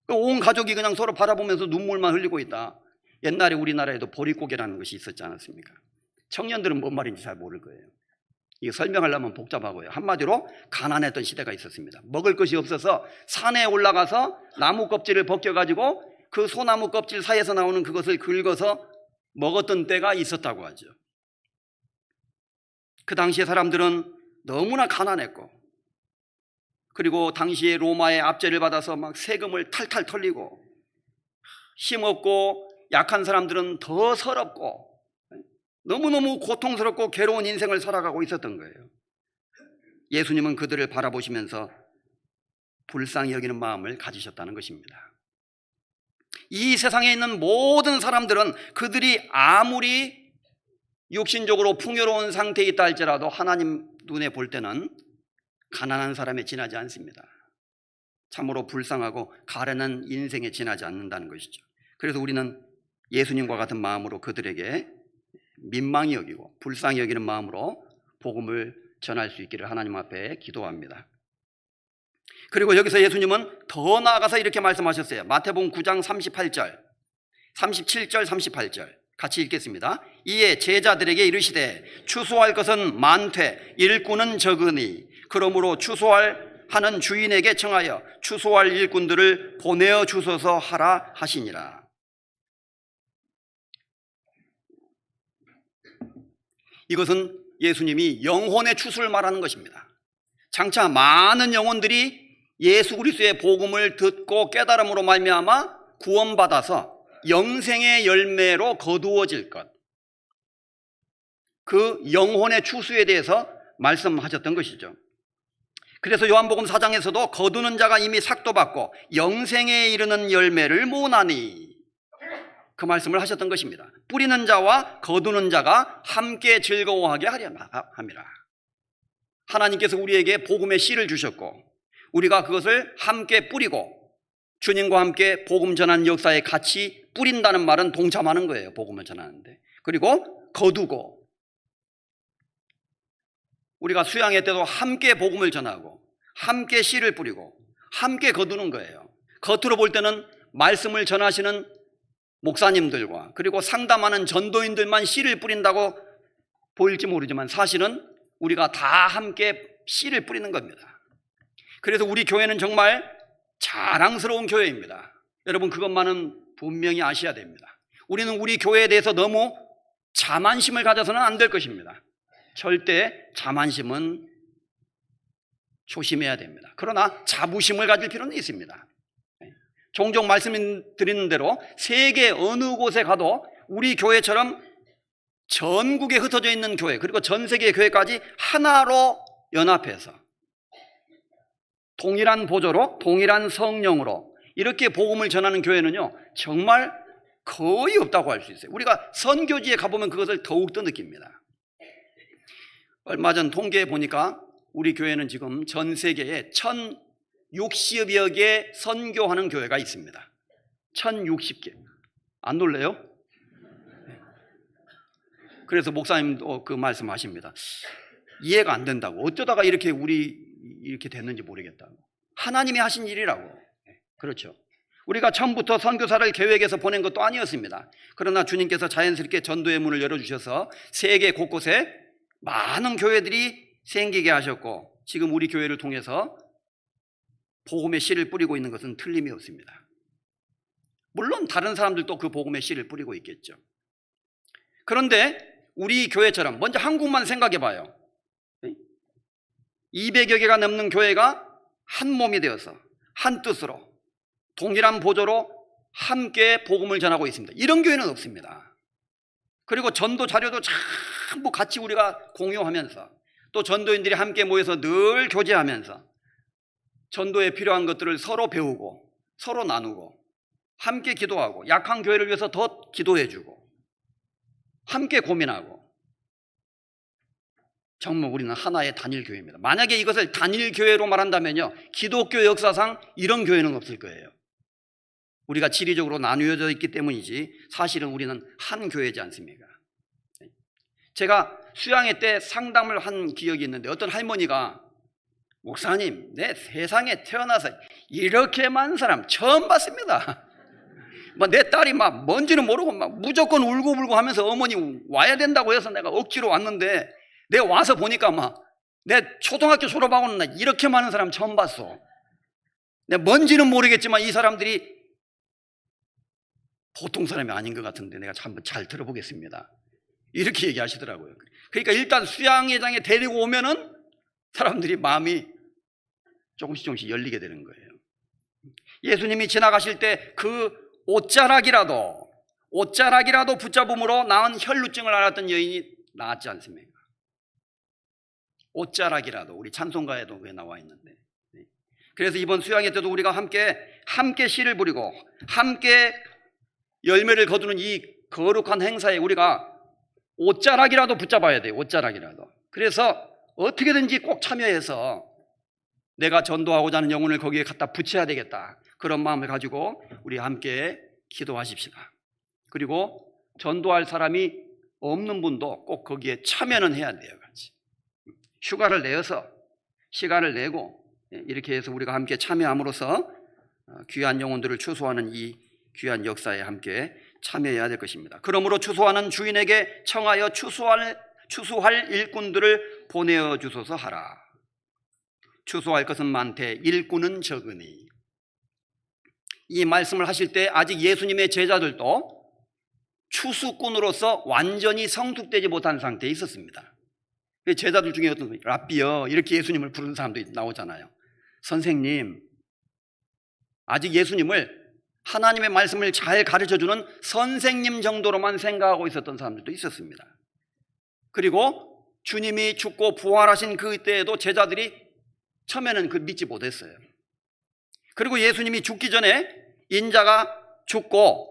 온 가족이 그냥 서로 바라보면서 눈물만 흘리고 있다. 옛날에 우리나라에도 보릿고개라는 것이 있었지 않았습니까? 청년들은 뭔 말인지 잘 모를 거예요. 이거 설명하려면 복잡하고요. 한마디로 가난했던 시대가 있었습니다. 먹을 것이 없어서 산에 올라가서 나무 껍질을 벗겨가지고 그 소나무 껍질 사이에서 나오는 그것을 긁어서 먹었던 때가 있었다고 하죠. 그 당시에 사람들은 너무나 가난했고, 그리고 당시에 로마의 압제를 받아서 막 세금을 탈탈 털리고, 힘없고 약한 사람들은 더 서럽고 너무너무 고통스럽고 괴로운 인생을 살아가고 있었던 거예요. 예수님은 그들을 바라보시면서 불쌍히 여기는 마음을 가지셨다는 것입니다. 이 세상에 있는 모든 사람들은 그들이 아무리 육신적으로 풍요로운 상태에 있다 할지라도 하나님 눈에 볼 때는 가난한 사람에 지나지 않습니다. 참으로 불쌍하고 가련한 인생에 지나지 않는다는 것이죠. 그래서 우리는 예수님과 같은 마음으로 그들에게 민망히 여기고 불쌍히 여기는 마음으로 복음을 전할 수 있기를 하나님 앞에 기도합니다. 그리고 여기서 예수님은 더 나아가서 이렇게 말씀하셨어요. 마태복음 9장 38절, 37절, 38절 같이 읽겠습니다. 이에 제자들에게 이르시되 추수할 것은 많되 일꾼은 적으니 그러므로 추수하는 주인에게 청하여 추수할 일꾼들을 보내어 주소서 하라 하시니라. 이것은 예수님이 영혼의 추수를 말하는 것입니다. 장차 많은 영혼들이 예수 그리스도의 복음을 듣고 깨달음으로 말미암아 구원받아서 영생의 열매로 거두어질 것, 그 영혼의 추수에 대해서 말씀하셨던 것이죠. 그래서 요한복음 4장에서도 거두는 자가 이미 삭도 받고 영생에 이르는 열매를 모으나니, 그 말씀을 하셨던 것입니다. 뿌리는 자와 거두는 자가 함께 즐거워하게 하려 함이라. 하나님께서 우리에게 복음의 씨를 주셨고 우리가 그것을 함께 뿌리고 주님과 함께 복음 전하는 역사에 같이 뿌린다는 말은 동참하는 거예요. 복음을 전하는데. 그리고 거두고, 우리가 수양회 때도 함께 복음을 전하고 함께 씨를 뿌리고 함께 거두는 거예요. 겉으로 볼 때는 말씀을 전하시는 목사님들과 그리고 상담하는 전도인들만 씨를 뿌린다고 보일지 모르지만 사실은 우리가 다 함께 씨를 뿌리는 겁니다. 그래서 우리 교회는 정말 자랑스러운 교회입니다. 여러분, 그것만은 분명히 아셔야 됩니다. 우리는 우리 교회에 대해서 너무 자만심을 가져서는 안 될 것입니다. 절대 자만심은 조심해야 됩니다. 그러나 자부심을 가질 필요는 있습니다. 종종 말씀드리는 대로 세계 어느 곳에 가도 우리 교회처럼 전국에 흩어져 있는 교회, 그리고 전 세계 교회까지 하나로 연합해서 동일한 보조로, 동일한 성령으로 이렇게 복음을 전하는 교회는요, 정말 거의 없다고 할 수 있어요. 우리가 선교지에 가보면 그것을 더욱더 느낍니다. 얼마 전 통계에 보니까 우리 교회는 지금 전 세계에 1060여 개 선교하는 교회가 있습니다. 1060개. 안 놀래요? 그래서 목사님도 그 말씀하십니다. 이해가 안 된다고. 어쩌다가 이렇게 됐는지 모르겠다고. 하나님이 하신 일이라고. 그렇죠. 우리가 처음부터 선교사를 계획해서 보낸 것도 아니었습니다. 그러나 주님께서 자연스럽게 전도의 문을 열어주셔서 세계 곳곳에 많은 교회들이 생기게 하셨고 지금 우리 교회를 통해서 복음의 씨를 뿌리고 있는 것은 틀림이 없습니다. 물론 다른 사람들도 그 복음의 씨를 뿌리고 있겠죠. 그런데 우리 교회처럼 먼저 한국만 생각해 봐요. 200여 개가 넘는 교회가 한 몸이 되어서 한 뜻으로 동일한 보조로 함께 복음을 전하고 있습니다. 이런 교회는 없습니다. 그리고 전도 자료도 전부 같이 우리가 공유하면서 또 전도인들이 함께 모여서 늘 교제하면서 전도에 필요한 것들을 서로 배우고 서로 나누고 함께 기도하고 약한 교회를 위해서 더 기도해주고 함께 고민하고, 정말 우리는 하나의 단일 교회입니다. 만약에 이것을 단일 교회로 말한다면요, 기독교 역사상 이런 교회는 없을 거예요. 우리가 지리적으로 나누어져 있기 때문이지 사실은 우리는 한 교회지 않습니까? 제가 수양회 때 상담을 한 기억이 있는데 어떤 할머니가 목사님, 내 세상에 태어나서 이렇게 많은 사람 처음 봤습니다. 내 딸이 막 뭔지는 모르고 막 무조건 울고불고 하면서 어머니 와야 된다고 해서 내가 억지로 왔는데 내가 와서 보니까 막 내 초등학교 졸업하고는 나 이렇게 많은 사람 처음 봤어. 내가 뭔지는 모르겠지만 이 사람들이 보통 사람이 아닌 것 같은데 내가 한번 잘 들어보겠습니다. 이렇게 얘기하시더라고요. 그러니까 일단 수양회장에 데리고 오면은 사람들이 마음이 조금씩 열리게 되는 거예요. 예수님이 지나가실 때 그 옷자락이라도 붙잡음으로 나은 혈루증을 앓았던 여인이 나았지 않습니까? 옷자락이라도, 우리 찬송가에도 그게 나와 있는데. 그래서 이번 수양회 때도 우리가 함께 씨를 부리고 함께 열매를 거두는 이 거룩한 행사에 우리가 옷자락이라도 붙잡아야 돼요. 옷자락이라도. 그래서 어떻게든지 꼭 참여해서 내가 전도하고자 하는 영혼을 거기에 갖다 붙여야 되겠다, 그런 마음을 가지고 우리 함께 기도하십시다. 그리고 전도할 사람이 없는 분도 꼭 거기에 참여는 해야 돼요. 같이 휴가를 내어서 시간을 내고 이렇게 해서 우리가 함께 참여함으로써 귀한 영혼들을 추수하는 이 귀한 역사에 함께 참여해야 될 것입니다. 그러므로 추수하는 주인에게 청하여 추수할 일꾼들을 보내어 주소서 하라. 추수할 것은 많되 일꾼은 적으니. 이 말씀을 하실 때 아직 예수님의 제자들도 추수꾼으로서 완전히 성숙되지 못한 상태에 있었습니다. 제자들 중에 어떤 분이 랍비여 이렇게 예수님을 부르는 사람도 나오잖아요. 선생님, 아직 예수님을 하나님의 말씀을 잘 가르쳐주는 선생님 정도로만 생각하고 있었던 사람들도 있었습니다. 그리고 주님이 죽고 부활하신 그때에도 제자들이 처음에는 그 믿지 못했어요. 그리고 예수님이 죽기 전에 인자가 죽고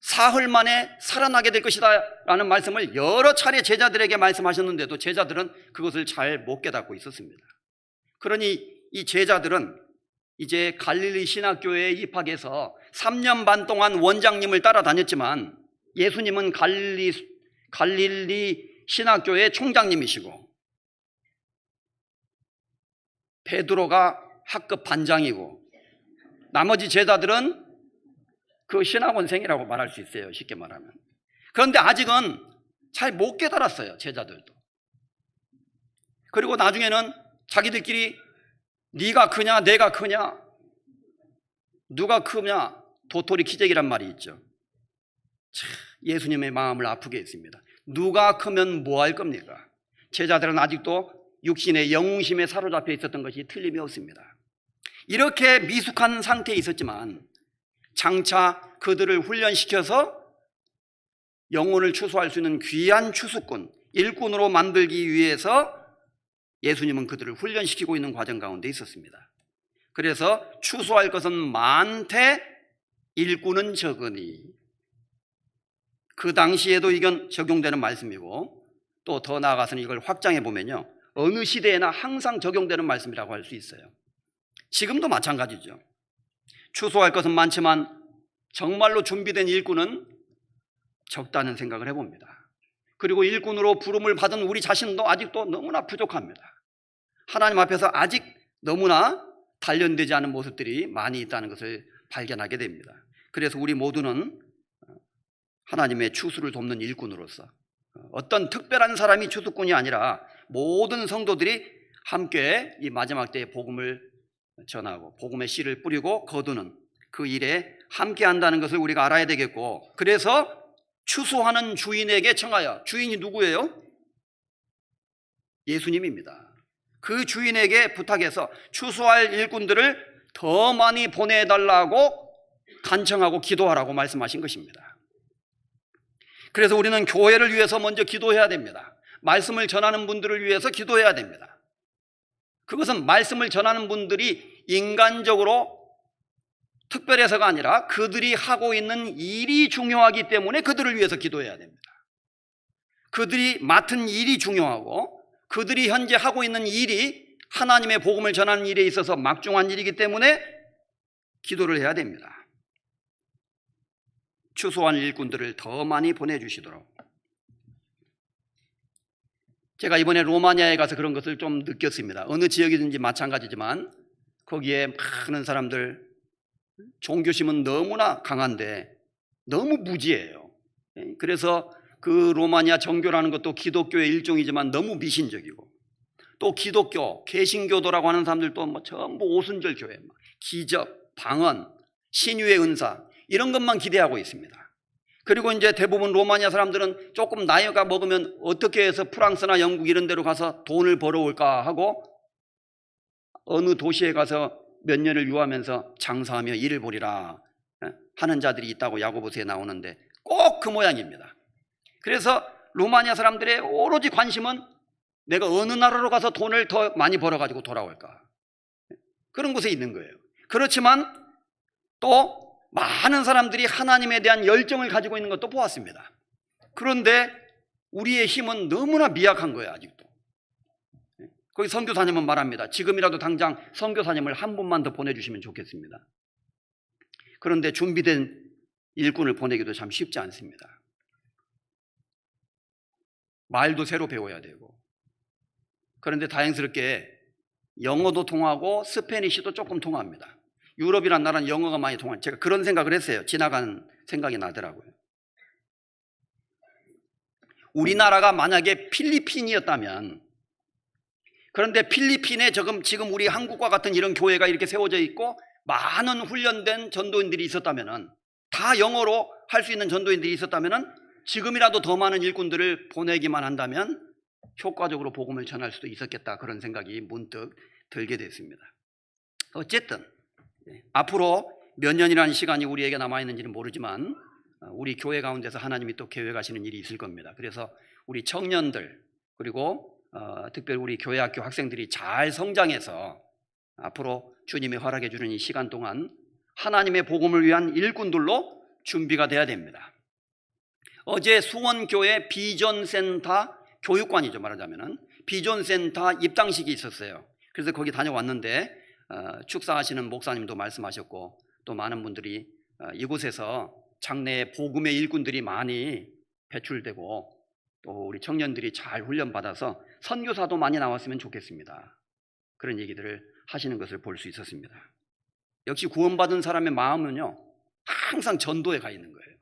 사흘 만에 살아나게 될 것이다 라는 말씀을 여러 차례 제자들에게 말씀하셨는데도 제자들은 그것을 잘 못 깨닫고 있었습니다. 그러니 이 제자들은 이제 갈릴리 신학교에 입학해서 3년 반 동안 원장님을 따라다녔지만 예수님은 갈릴리 신학교의 총장님이시고 베드로가 학급 반장이고 나머지 제자들은 그 신학원생이라고 말할 수 있어요. 쉽게 말하면. 그런데 아직은 잘 못 깨달았어요. 제자들도. 그리고 나중에는 자기들끼리 네가 크냐 내가 크냐 누가 크냐 도토리 키재기란 말이 있죠. 참 예수님의 마음을 아프게 했습니다. 누가 크면 뭐 할 겁니까? 제자들은 아직도 육신의 영웅심에 사로잡혀 있었던 것이 틀림이 없습니다. 이렇게 미숙한 상태에 있었지만 장차 그들을 훈련시켜서 영혼을 추수할 수 있는 귀한 추수꾼, 일꾼으로 만들기 위해서 예수님은 그들을 훈련시키고 있는 과정 가운데 있었습니다. 그래서 추수할 것은 많되 일꾼은 적으니, 그 당시에도 이건 적용되는 말씀이고 또 더 나아가서는 이걸 확장해 보면요, 어느 시대에나 항상 적용되는 말씀이라고 할 수 있어요. 지금도 마찬가지죠. 추수할 것은 많지만 정말로 준비된 일꾼은 적다는 생각을 해봅니다. 그리고 일꾼으로 부름을 받은 우리 자신도 아직도 너무나 부족합니다. 하나님 앞에서 아직 너무나 단련되지 않은 모습들이 많이 있다는 것을 발견하게 됩니다. 그래서 우리 모두는 하나님의 추수를 돕는 일꾼으로서, 어떤 특별한 사람이 추수꾼이 아니라 모든 성도들이 함께 이 마지막 때에 복음을 전하고 복음의 씨를 뿌리고 거두는 그 일에 함께 한다는 것을 우리가 알아야 되겠고, 그래서 추수하는 주인에게 청하여, 주인이 누구예요? 예수님입니다. 그 주인에게 부탁해서 추수할 일꾼들을 더 많이 보내달라고 간청하고 기도하라고 말씀하신 것입니다. 그래서 우리는 교회를 위해서 먼저 기도해야 됩니다. 말씀을 전하는 분들을 위해서 기도해야 됩니다. 그것은 말씀을 전하는 분들이 인간적으로 특별해서가 아니라 그들이 하고 있는 일이 중요하기 때문에 그들을 위해서 기도해야 됩니다. 그들이 맡은 일이 중요하고 그들이 현재 하고 있는 일이 하나님의 복음을 전하는 일에 있어서 막중한 일이기 때문에 기도를 해야 됩니다. 추수한 일꾼들을 더 많이 보내주시도록. 제가 이번에 로마니아에 가서 그런 것을 좀 느꼈습니다. 어느 지역이든지 마찬가지지만 거기에 많은 사람들, 종교심은 너무나 강한데 너무 무지해요. 그래서 그 로마니아 정교라는 것도 기독교의 일종이지만 너무 미신적이고, 또 기독교, 개신교도라고 하는 사람들도 뭐 전부 오순절 교회, 기적, 방언, 신유의 은사 이런 것만 기대하고 있습니다. 그리고 이제 대부분 로마니아 사람들은 조금 나이가 먹으면 어떻게 해서 프랑스나 영국 이런 데로 가서 돈을 벌어올까 하고 어느 도시에 가서 몇 년을 유하면서 장사하며 일을 벌이라 하는 자들이 있다고 야고보서에 나오는데 꼭 그 모양입니다. 그래서 로마니아 사람들의 오로지 관심은 내가 어느 나라로 가서 돈을 더 많이 벌어가지고 돌아올까, 그런 곳에 있는 거예요. 그렇지만 또 많은 사람들이 하나님에 대한 열정을 가지고 있는 것도 보았습니다. 그런데 우리의 힘은 너무나 미약한 거예요. 아직도. 거기 선교사님은 말합니다. 지금이라도 당장 선교사님을 한 분만 더 보내주시면 좋겠습니다. 그런데 준비된 일꾼을 보내기도 참 쉽지 않습니다. 말도 새로 배워야 되고, 그런데 다행스럽게 영어도 통하고 스페니쉬도 조금 통합니다. 유럽이란 나라는 영어가 많이 통하는, 제가 그런 생각을 했어요. 지나간 생각이 나더라고요. 우리나라가 만약에 필리핀이었다면, 그런데 필리핀에 지금 우리 한국과 같은 이런 교회가 이렇게 세워져 있고 많은 훈련된 전도인들이 있었다면, 다 영어로 할 수 있는 전도인들이 있었다면 지금이라도 더 많은 일꾼들을 보내기만 한다면 효과적으로 복음을 전할 수도 있었겠다, 그런 생각이 문득 들게 됐습니다. 어쨌든 앞으로 몇 년이라는 시간이 우리에게 남아있는지는 모르지만 우리 교회 가운데서 하나님이 또 계획하시는 일이 있을 겁니다. 그래서 우리 청년들, 그리고 특별히 우리 교회학교 학생들이 잘 성장해서 앞으로 주님이 허락해 주는 이 시간 동안 하나님의 복음을 위한 일꾼들로 준비가 돼야 됩니다. 어제 수원교회 비전센터 교육관이죠, 말하자면은 비전센터 입당식이 있었어요. 그래서 거기 다녀왔는데 축사하시는 목사님도 말씀하셨고, 또 많은 분들이 이곳에서 장래에 복음의 일꾼들이 많이 배출되고, 또 우리 청년들이 잘 훈련받아서 선교사도 많이 나왔으면 좋겠습니다, 그런 얘기들을 하시는 것을 볼 수 있었습니다. 역시 구원받은 사람의 마음은요, 항상 전도에 가 있는 거예요.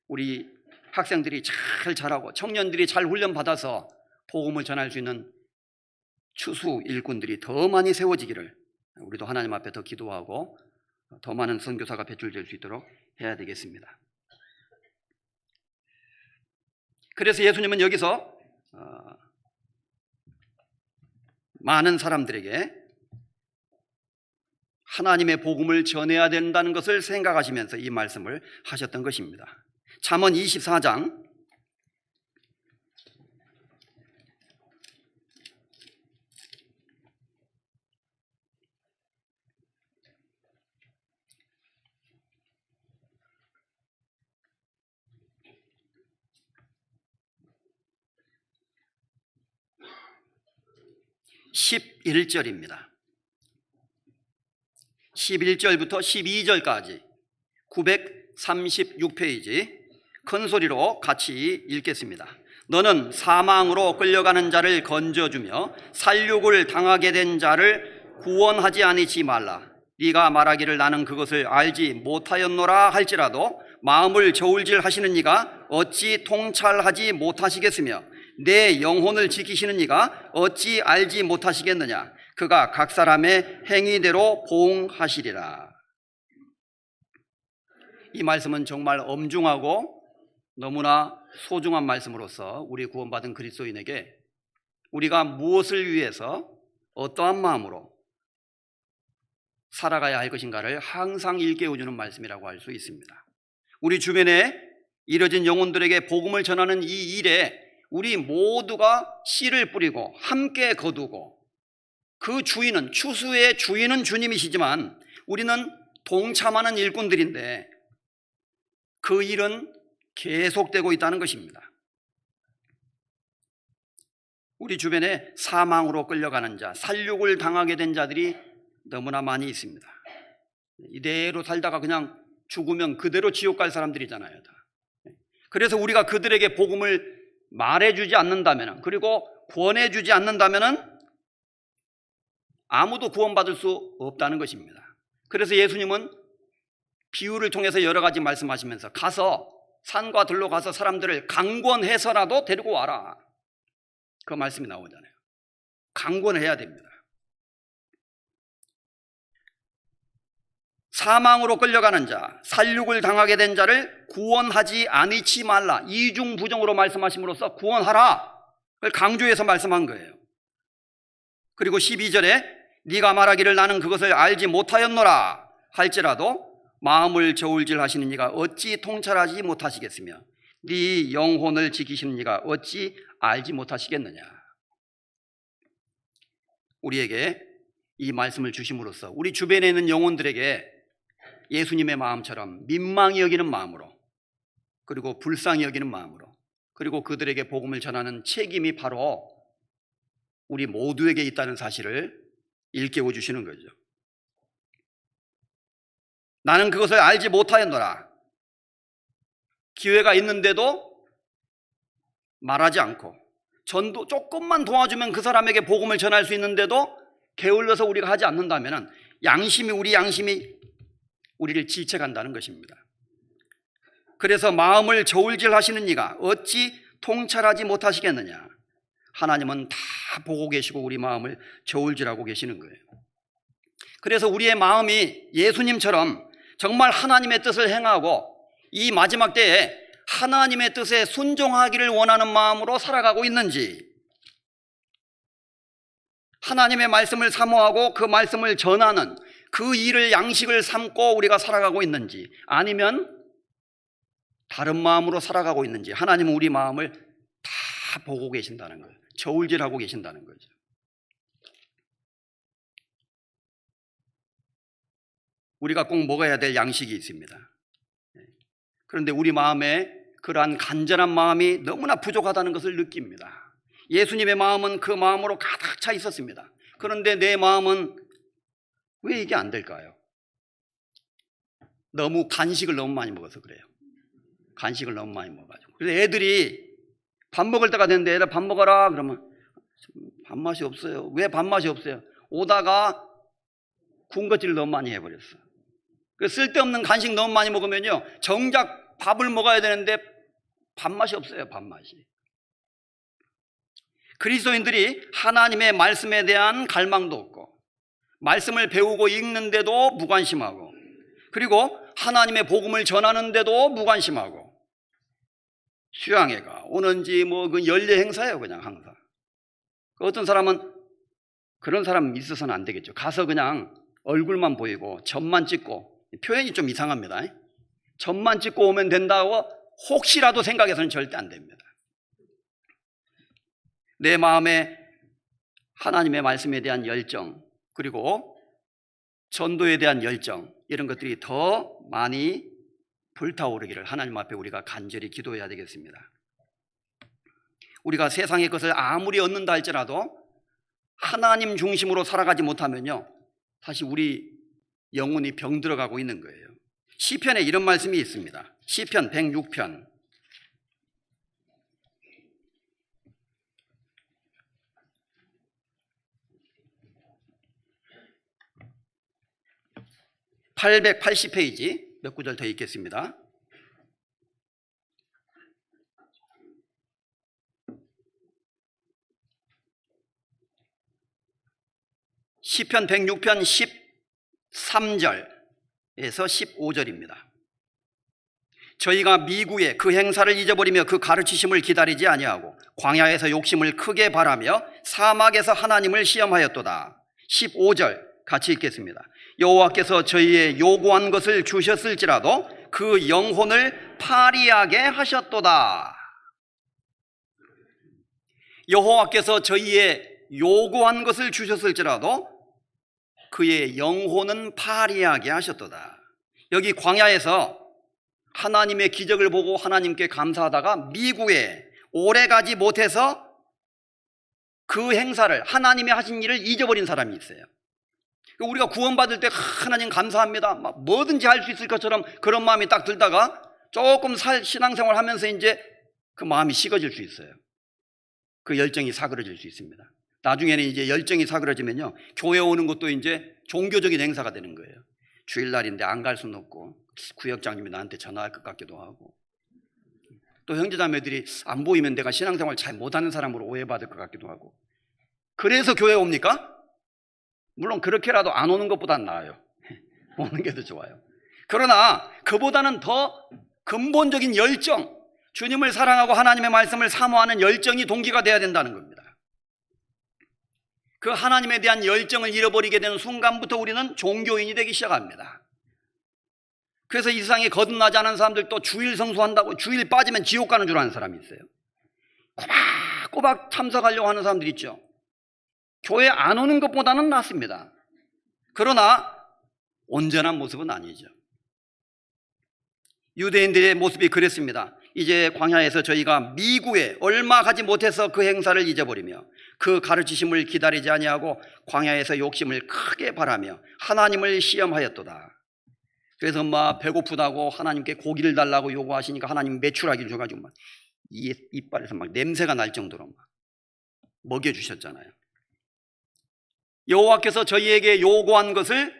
우리 학생들이 잘 자라고 청년들이 잘 훈련받아서 복음을 전할 수 있는 추수 일꾼들이 더 많이 세워지기를 우리도 하나님 앞에 더 기도하고 더 많은 선교사가 배출될 수 있도록 해야 되겠습니다. 그래서 예수님은 여기서 많은 사람들에게 하나님의 복음을 전해야 된다는 것을 생각하시면서 이 말씀을 하셨던 것입니다. 잠언 24장 11절입니다. 11절부터 12절까지 936페이지 큰 소리로 같이 읽겠습니다. 너는 사망으로 끌려가는 자를 건져주며 살육을 당하게 된 자를 구원하지 아니치 말라. 네가 말하기를 나는 그것을 알지 못하였노라 할지라도 마음을 저울질 하시는 이가 어찌 통찰하지 못하시겠으며 내 영혼을 지키시는 이가 어찌 알지 못하시겠느냐. 그가 각 사람의 행위대로 보응하시리라. 이 말씀은 정말 엄중하고 너무나 소중한 말씀으로서 우리 구원받은 그리스도인에게 우리가 무엇을 위해서 어떠한 마음으로 살아가야 할 것인가를 항상 일깨워주는 말씀이라고 할 수 있습니다. 우리 주변에 이뤄진 영혼들에게 복음을 전하는 이 일에 우리 모두가 씨를 뿌리고 함께 거두고, 그 주인은, 추수의 주인은 주님이시지만 우리는 동참하는 일꾼들인데 그 일은 계속되고 있다는 것입니다. 우리 주변에 사망으로 끌려가는 자, 살육을 당하게 된 자들이 너무나 많이 있습니다. 이대로 살다가 그냥 죽으면 그대로 지옥 갈 사람들이잖아요, 다. 그래서 우리가 그들에게 복음을 말해주지 않는다면, 그리고 권해주지 않는다면 아무도 구원받을 수 없다는 것입니다. 그래서 예수님은 비유를 통해서 여러 가지 말씀하시면서 가서 산과 들로 가서 사람들을 강권해서라도 데리고 와라, 그 말씀이 나오잖아요. 강권을 해야 됩니다. 사망으로 끌려가는 자, 살육을 당하게 된 자를 구원하지 아니치 말라. 이중부정으로 말씀하심으로써 구원하라, 그걸 강조해서 말씀한 거예요. 그리고 12절에 네가 말하기를 나는 그것을 알지 못하였노라 할지라도 마음을 저울질 하시는 이가 어찌 통찰하지 못하시겠으며 네 영혼을 지키시는 이가 어찌 알지 못하시겠느냐. 우리에게 이 말씀을 주심으로써 우리 주변에 있는 영혼들에게 예수님의 마음처럼 민망히 여기는 마음으로, 그리고 불쌍히 여기는 마음으로, 그리고 그들에게 복음을 전하는 책임이 바로 우리 모두에게 있다는 사실을 일깨워 주시는 거죠. 나는 그것을 알지 못하였노라. 기회가 있는데도 말하지 않고, 전도 조금만 도와주면 그 사람에게 복음을 전할 수 있는데도 게을러서 우리가 하지 않는다면 우리 양심이 우리를 질책한다는 것입니다. 그래서 마음을 저울질 하시는 이가 어찌 통찰하지 못하시겠느냐. 하나님은 다 보고 계시고 우리 마음을 저울질하고 계시는 거예요. 그래서 우리의 마음이 예수님처럼 정말 하나님의 뜻을 행하고 이 마지막 때에 하나님의 뜻에 순종하기를 원하는 마음으로 살아가고 있는지, 하나님의 말씀을 사모하고 그 말씀을 전하는 그 일을 양식을 삼고 우리가 살아가고 있는지, 아니면 다른 마음으로 살아가고 있는지 하나님은 우리 마음을 다 보고 계신다는 거예요. 저울질하고 계신다는 거죠. 우리가 꼭 먹어야 될 양식이 있습니다. 그런데 우리 마음에 그러한 간절한 마음이 너무나 부족하다는 것을 느낍니다. 예수님의 마음은 그 마음으로 가득 차 있었습니다. 그런데 내 마음은 왜 이게 안 될까요? 너무 간식을 너무 많이 먹어서 그래요. 간식을 너무 많이 먹어가지고. 그래서 애들이 밥 먹을 때가 됐는데 애들 밥 먹어라 그러면 밥맛이 없어요. 왜 밥맛이 없어요? 오다가 군것질을 너무 많이 해버렸어. 쓸데없는 간식 너무 많이 먹으면요, 정작 밥을 먹어야 되는데 밥맛이 없어요. 밥맛이. 그리스도인들이 하나님의 말씀에 대한 갈망도 없고, 말씀을 배우고 읽는데도 무관심하고, 그리고 하나님의 복음을 전하는데도 무관심하고, 수양회가 오는지 그 연례 행사예요. 그냥 항상. 어떤 사람은 그런 사람 있어서는 안 되겠죠. 가서 그냥 얼굴만 보이고 점만 찍고, 표현이 좀 이상합니다. 점만 찍고 오면 된다고 혹시라도 생각해서는 절대 안 됩니다. 내 마음에 하나님의 말씀에 대한 열정, 그리고 전도에 대한 열정, 이런 것들이 더 많이 불타오르기를 하나님 앞에 우리가 간절히 기도해야 되겠습니다. 우리가 세상의 것을 아무리 얻는다 할지라도 하나님 중심으로 살아가지 못하면요, 사실 우리 영혼이 병들어가고 있는 거예요. 시편에 이런 말씀이 있습니다. 시편 106편 880페이지 몇 구절 더 읽겠습니다. 시편 106편 13절에서 15절입니다. 저희가 미구의 그 행사를 잊어버리며 그 가르치심을 기다리지 아니하고 광야에서 욕심을 크게 바라며 사막에서 하나님을 시험하였도다. 15절 같이 읽겠습니다. 여호와께서 저희의 요구한 것을 주셨을지라도 그 영혼을 파리하게 하셨도다. 여호와께서 저희의 요구한 것을 주셨을지라도 그의 영혼은 파리하게 하셨도다. 여기 광야에서 하나님의 기적을 보고 하나님께 감사하다가 미구에 오래가지 못해서 그 행사를, 하나님이 하신 일을 잊어버린 사람이 있어요. 우리가 구원받을 때 하나님 감사합니다, 뭐든지 할 수 있을 것처럼 그런 마음이 딱 들다가 조금 신앙생활 하면서 이제 그 마음이 식어질 수 있어요. 그 열정이 사그러질 수 있습니다. 나중에는 이제 열정이 사그러지면요, 교회 오는 것도 이제 종교적인 행사가 되는 거예요. 주일날인데 안 갈 수는 없고, 구역장님이 나한테 전화할 것 같기도 하고, 또 형제자매들이 안 보이면 내가 신앙생활 잘 못하는 사람으로 오해받을 것 같기도 하고. 그래서 교회 옵니까? 물론 그렇게라도 안 오는 것보단 나아요. 오는 게 더 좋아요. 그러나 그보다는 더 근본적인 열정, 주님을 사랑하고 하나님의 말씀을 사모하는 열정이 동기가 돼야 된다는 겁니다. 그 하나님에 대한 열정을 잃어버리게 되는 순간부터 우리는 종교인이 되기 시작합니다. 그래서 이 세상에 거듭나지 않은 사람들도 주일 성수한다고 주일 빠지면 지옥 가는 줄 아는 사람이 있어요. 꼬박꼬박 참석하려고 하는 사람들 있죠. 교회 안 오는 것보다는 낫습니다. 그러나 온전한 모습은 아니죠. 유대인들의 모습이 그랬습니다. 이제 광야에서 저희가 미구에 얼마 가지 못해서 그 행사를 잊어버리며 그 가르치심을 기다리지 아니하고 광야에서 욕심을 크게 바라며 하나님을 시험하였도다. 그래서 배고프다고 하나님께 고기를 달라고 요구하시니까 하나님 메추라기를 줘가지고 이빨에서 냄새가 날 정도로 먹여주셨잖아요. 여호와께서 저희에게 요구한 것을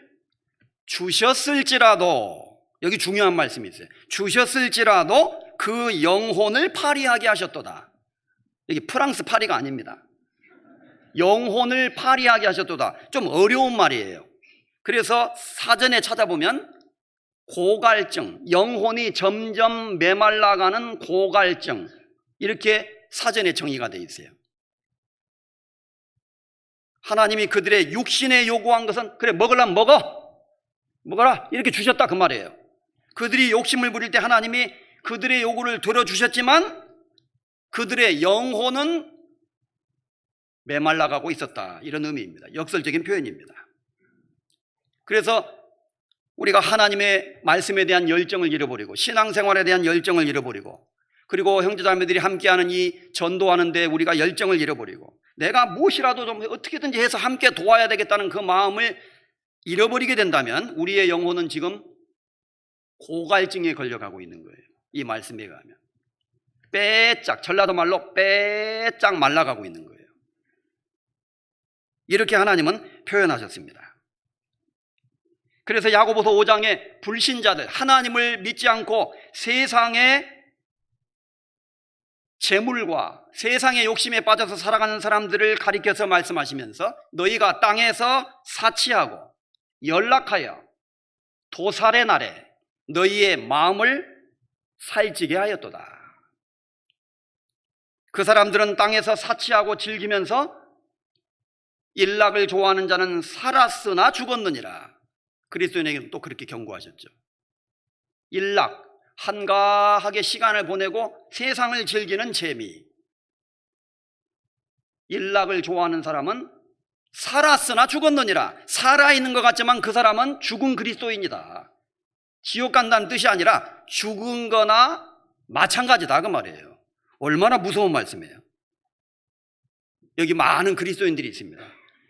주셨을지라도, 여기 중요한 말씀이 있어요. 주셨을지라도 그 영혼을 파리하게 하셨도다. 여기 프랑스 파리가 아닙니다. 영혼을 파리하게 하셨도다. 좀 어려운 말이에요. 그래서 사전에 찾아보면 고갈증, 영혼이 점점 메말라가는 고갈증, 이렇게 사전에 정의가 되어 있어요. 하나님이 그들의 육신에 요구한 것은 그래 먹으려면 먹어라 이렇게 주셨다 그 말이에요. 그들이 욕심을 부릴 때 하나님이 그들의 요구를 들어주셨지만 그들의 영혼은 메말라가고 있었다, 이런 의미입니다. 역설적인 표현입니다. 그래서 우리가 하나님의 말씀에 대한 열정을 잃어버리고 신앙생활에 대한 열정을 잃어버리고 그리고 형제자매들이 함께하는 이 전도하는 데 우리가 열정을 잃어버리고 내가 무엇이라도 좀 어떻게든지 해서 함께 도와야 되겠다는 그 마음을 잃어버리게 된다면 우리의 영혼은 지금 고갈증에 걸려가고 있는 거예요. 이 말씀에 의하면 빼짝, 전라도 말로 빼짝 말라가고 있는 거예요. 이렇게 하나님은 표현하셨습니다. 그래서 야고보서 5장에 불신자들, 하나님을 믿지 않고 세상의 재물과 세상의 욕심에 빠져서 살아가는 사람들을 가리켜서 말씀하시면서 너희가 땅에서 사치하고 연락하여 도살의 날에 너희의 마음을 살찌게 하였도다. 그 사람들은 땅에서 사치하고 즐기면서 일락을 좋아하는 자는 살았으나 죽었느니라. 그리스도인에게는 또 그렇게 경고하셨죠. 일락, 한가하게 시간을 보내고 세상을 즐기는 재미. 일락을 좋아하는 사람은 살았으나 죽었느니라. 살아있는 것 같지만 그 사람은 죽은 그리스도인이다. 지옥 간다는 뜻이 아니라 죽은 거나 마찬가지다 그 말이에요. 얼마나 무서운 말씀이에요. 여기 많은 그리스도인들이 있습니다.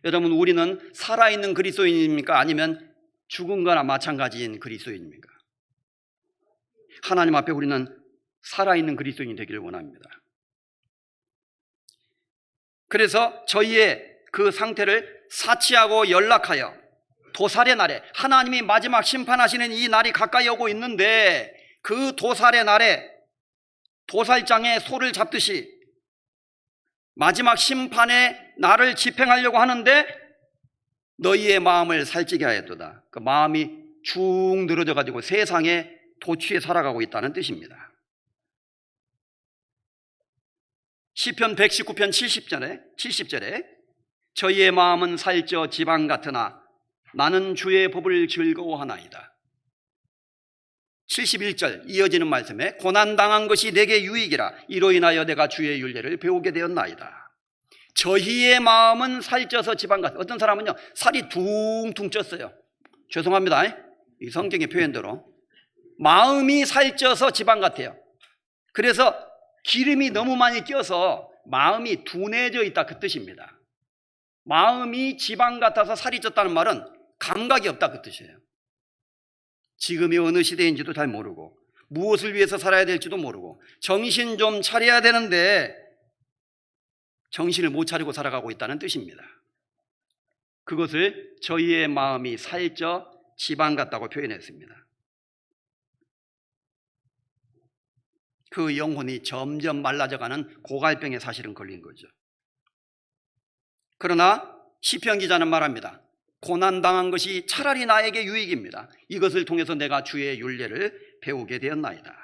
여러분, 우리는 살아있는 그리스도인입니까? 아니면 죽은 거나 마찬가지인 그리스도인입니까? 하나님 앞에 우리는 살아있는 그리스도인이 되기를 원합니다. 그래서 저희의 그 상태를 사치하고 연락하여 도살의 날에, 하나님이 마지막 심판하시는 이 날이 가까이 오고 있는데 그 도살의 날에 도살장에 소를 잡듯이 마지막 심판의 날을 집행하려고 하는데 너희의 마음을 살찌게 하였도다. 그 마음이 쭉 늘어져 가지고 세상에 도취해 살아가고 있다는 뜻입니다. 시편 119편 70절에 저희의 마음은 살쪄 지방 같으나 나는 주의 법을 즐거워하나이다. 71절 이어지는 말씀에 고난당한 것이 내게 유익이라 이로 인하여 내가 주의 율례를 배우게 되었나이다. 저희의 마음은 살쪄서 지방 같아. 어떤 사람은요 살이 둥둥 쪘어요. 죄송합니다. 이 성경의 표현대로 마음이 살쪄서 지방 같아요. 그래서 기름이 너무 많이 껴서 마음이 둔해져 있다 그 뜻입니다. 마음이 지방 같아서 살이 쪘다는 말은 감각이 없다 그 뜻이에요. 지금이 어느 시대인지도 잘 모르고 무엇을 위해서 살아야 될지도 모르고 정신 좀 차려야 되는데 정신을 못 차리고 살아가고 있다는 뜻입니다. 그것을 저희의 마음이 살쪄 지방 같다고 표현했습니다. 그 영혼이 점점 말라져가는 고갈병에 사실은 걸린 거죠. 그러나 시편 기자는 말합니다. 고난당한 것이 차라리 나에게 유익입니다. 이것을 통해서 내가 주의 율례를 배우게 되었나이다.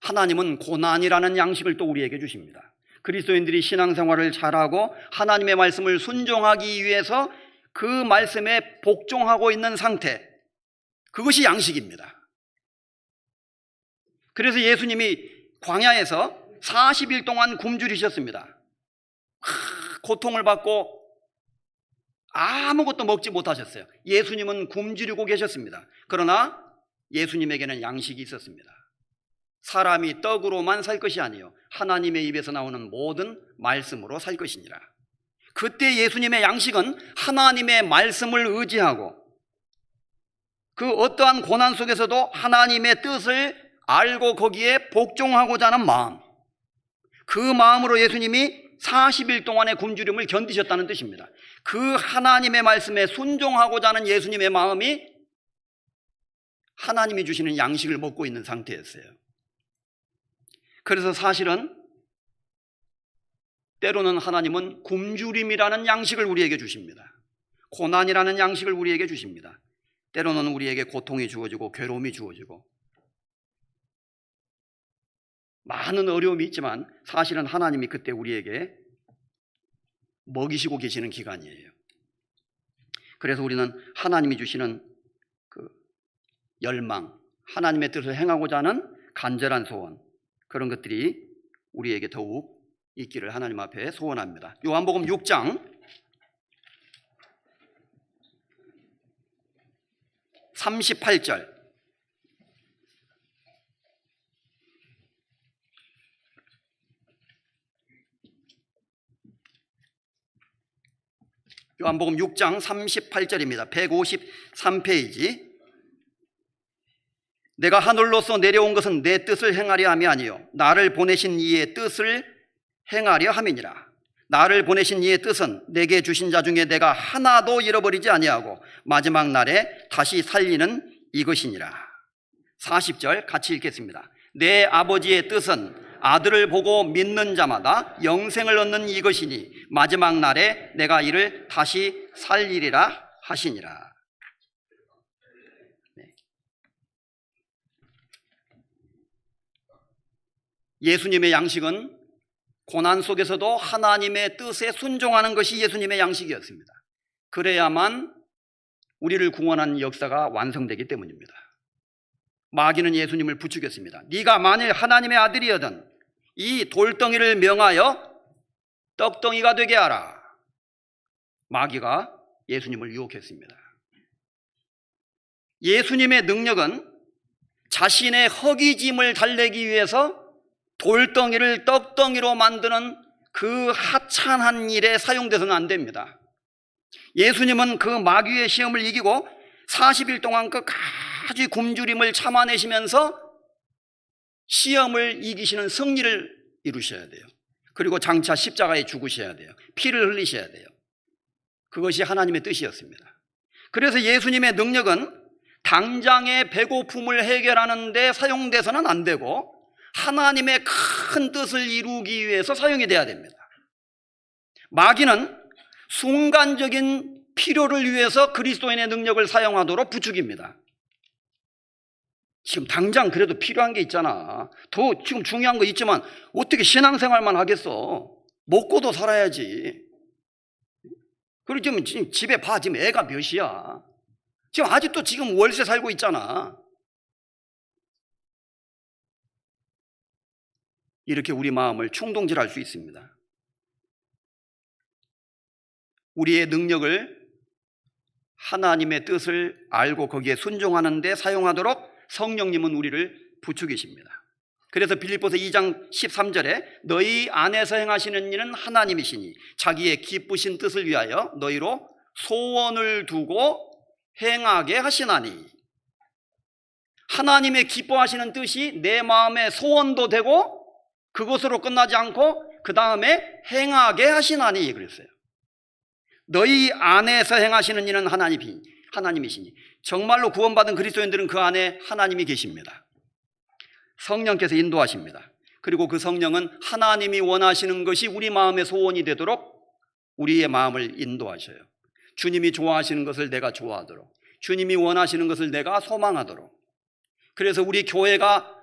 하나님은 고난이라는 양식을 또 우리에게 주십니다. 그리스도인들이 신앙생활을 잘하고 하나님의 말씀을 순종하기 위해서 그 말씀에 복종하고 있는 상태, 그것이 양식입니다. 그래서 예수님이 광야에서 40일 동안 굶주리셨습니다. 고통을 받고 아무것도 먹지 못하셨어요. 예수님은 굶주리고 계셨습니다. 그러나 예수님에게는 양식이 있었습니다. 사람이 떡으로만 살 것이 아니요 하나님의 입에서 나오는 모든 말씀으로 살 것이니라. 그때 예수님의 양식은 하나님의 말씀을 의지하고 그 어떠한 고난 속에서도 하나님의 뜻을 알고 거기에 복종하고자 하는 마음, 그 마음으로 예수님이 40일 동안의 굶주림을 견디셨다는 뜻입니다. 그 하나님의 말씀에 순종하고자 하는 예수님의 마음이 하나님이 주시는 양식을 먹고 있는 상태였어요. 그래서 사실은 때로는 하나님은 굶주림이라는 양식을 우리에게 주십니다. 고난이라는 양식을 우리에게 주십니다. 때로는 우리에게 고통이 주어지고 괴로움이 주어지고 많은 어려움이 있지만 사실은 하나님이 그때 우리에게 먹이시고 계시는 기간이에요. 그래서 우리는 하나님이 주시는 그 열망, 하나님의 뜻을 행하고자 하는 간절한 소원, 그런 것들이 우리에게 더욱 있기를 하나님 앞에 소원합니다. 요한복음 6장 38절. 요한복음 6장 38절입니다. 153페이지. 내가 하늘로서 내려온 것은 내 뜻을 행하려 함이 아니요 나를 보내신 이의 뜻을 행하려 함이니라. 나를 보내신 이의 뜻은 내게 주신 자 중에 내가 하나도 잃어버리지 아니하고 마지막 날에 다시 살리는 이것이니라. 40절 같이 읽겠습니다. 내 아버지의 뜻은 아들을 보고 믿는 자마다 영생을 얻는 이것이니 마지막 날에 내가 이를 다시 살리리라 하시니라. 네. 예수님의 양식은 고난 속에서도 하나님의 뜻에 순종하는 것이 예수님의 양식이었습니다. 그래야만 우리를 구원하는 역사가 완성되기 때문입니다. 마귀는 예수님을 부추겼습니다. 네가 만일 하나님의 아들이여든 이 돌덩이를 명하여 떡덩이가 되게 하라. 마귀가 예수님을 유혹했습니다. 예수님의 능력은 자신의 허기짐을 달래기 위해서 돌덩이를 떡덩이로 만드는 그 하찮은 일에 사용돼서는 안 됩니다. 예수님은 그 마귀의 시험을 이기고 40일 동안 끝까지 굶주림을 참아내시면서 시험을 이기시는 승리를 이루셔야 돼요. 그리고 장차 십자가에 죽으셔야 돼요. 피를 흘리셔야 돼요. 그것이 하나님의 뜻이었습니다. 그래서 예수님의 능력은 당장의 배고픔을 해결하는 데 사용돼서는 안 되고 하나님의 큰 뜻을 이루기 위해서 사용이 돼야 됩니다. 마귀는 순간적인 필요를 위해서 그리스도인의 능력을 사용하도록 부추깁니다. 지금 당장 그래도 필요한 게 있잖아. 더 지금 중요한 거 있지만 어떻게 신앙생활만 하겠어? 먹고도 살아야지. 그리고 지금 집에 봐. 지금 애가 몇이야? 지금 아직도 지금 월세 살고 있잖아. 이렇게 우리 마음을 충동질할 수 있습니다. 우리의 능력을 하나님의 뜻을 알고 거기에 순종하는 데 사용하도록 성령님은 우리를 부추기십니다. 그래서 빌립보서 2장 13절에 너희 안에서 행하시는 일은 하나님이시니 자기의 기쁘신 뜻을 위하여 너희로 소원을 두고 행하게 하시나니. 하나님의 기뻐하시는 뜻이 내 마음의 소원도 되고 그것으로 끝나지 않고 그 다음에 행하게 하시나니 그랬어요. 너희 안에서 행하시는 일은 하나님이시니. 정말로 구원받은 그리스도인들은 그 안에 하나님이 계십니다. 성령께서 인도하십니다. 그리고 그 성령은 하나님이 원하시는 것이 우리 마음의 소원이 되도록 우리의 마음을 인도하셔요. 주님이 좋아하시는 것을 내가 좋아하도록, 주님이 원하시는 것을 내가 소망하도록. 그래서 우리 교회가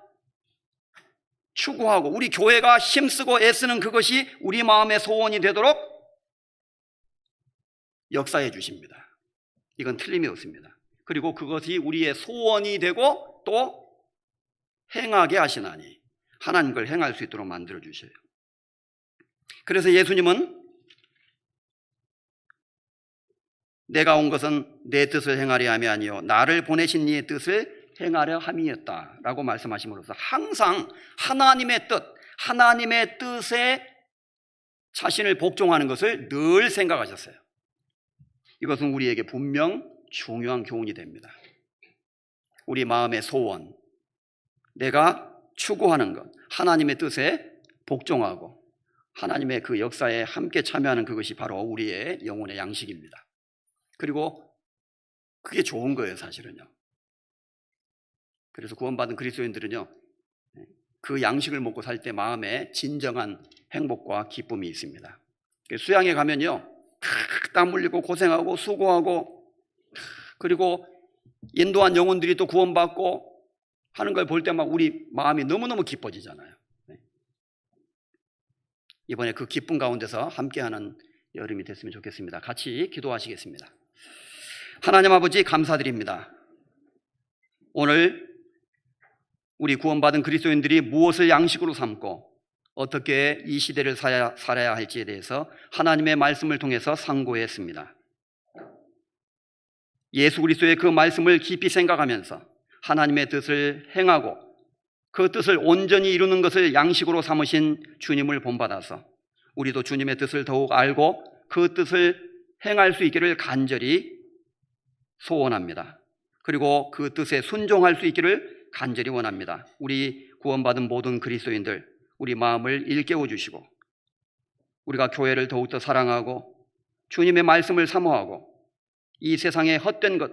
추구하고 우리 교회가 힘쓰고 애쓰는 그것이 우리 마음의 소원이 되도록 역사해 주십니다. 이건 틀림이 없습니다. 그리고 그것이 우리의 소원이 되고 또 행하게 하시나니 하나님 걸 행할 수 있도록 만들어 주셔요. 그래서 예수님은 내가 온 것은 내 뜻을 행하려 함이 아니요 나를 보내신 이의 뜻을 행하려 함이었다라고 말씀하심으로써 항상 하나님의 뜻에 자신을 복종하는 것을 늘 생각하셨어요. 이것은 우리에게 분명 중요한 교훈이 됩니다. 우리 마음의 소원, 내가 추구하는 것, 하나님의 뜻에 복종하고 하나님의 그 역사에 함께 참여하는 그것이 바로 우리의 영혼의 양식입니다. 그리고 그게 좋은 거예요, 사실은요. 그래서 구원받은 그리스도인들은요, 그 양식을 먹고 살 때 마음에 진정한 행복과 기쁨이 있습니다. 수양에 가면요, 땀 흘리고 고생하고 수고하고 그리고 인도한 영혼들이 또 구원받고 하는 걸 볼 때 막 우리 마음이 너무너무 기뻐지잖아요. 이번에 그 기쁨 가운데서 함께하는 여름이 됐으면 좋겠습니다. 같이 기도하시겠습니다. 하나님 아버지, 감사드립니다. 오늘 우리 구원받은 그리스도인들이 무엇을 양식으로 삼고 어떻게 이 시대를 살아야 할지에 대해서 하나님의 말씀을 통해서 상고했습니다. 예수 그리스도의 그 말씀을 깊이 생각하면서 하나님의 뜻을 행하고 그 뜻을 온전히 이루는 것을 양식으로 삼으신 주님을 본받아서 우리도 주님의 뜻을 더욱 알고 그 뜻을 행할 수 있기를 간절히 소원합니다. 그리고 그 뜻에 순종할 수 있기를 간절히 원합니다. 우리 구원받은 모든 그리스도인들, 우리 마음을 일깨워 주시고 우리가 교회를 더욱더 사랑하고 주님의 말씀을 사모하고 이 세상의 헛된 것,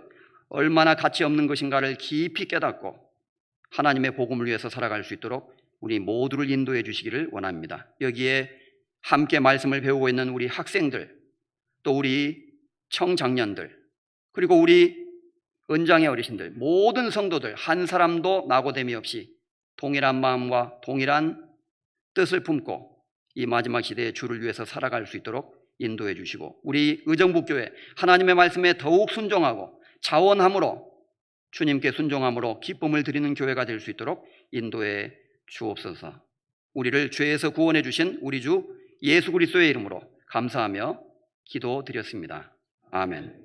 얼마나 가치 없는 것인가를 깊이 깨닫고 하나님의 복음을 위해서 살아갈 수 있도록 우리 모두를 인도해 주시기를 원합니다. 여기에 함께 말씀을 배우고 있는 우리 학생들, 또 우리 청장년들, 그리고 우리 은장의 어르신들, 모든 성도들 한 사람도 낙오됨이 없이 동일한 마음과 동일한 뜻을 품고 이 마지막 시대의 주를 위해서 살아갈 수 있도록 인도해 주시고 우리 의정부교회 하나님의 말씀에 더욱 순종하고 자원함으로 주님께 순종함으로 기쁨을 드리는 교회가 될 수 있도록 인도해 주옵소서. 우리를 죄에서 구원해 주신 우리 주 예수 그리스도의 이름으로 감사하며 기도드렸습니다. 아멘.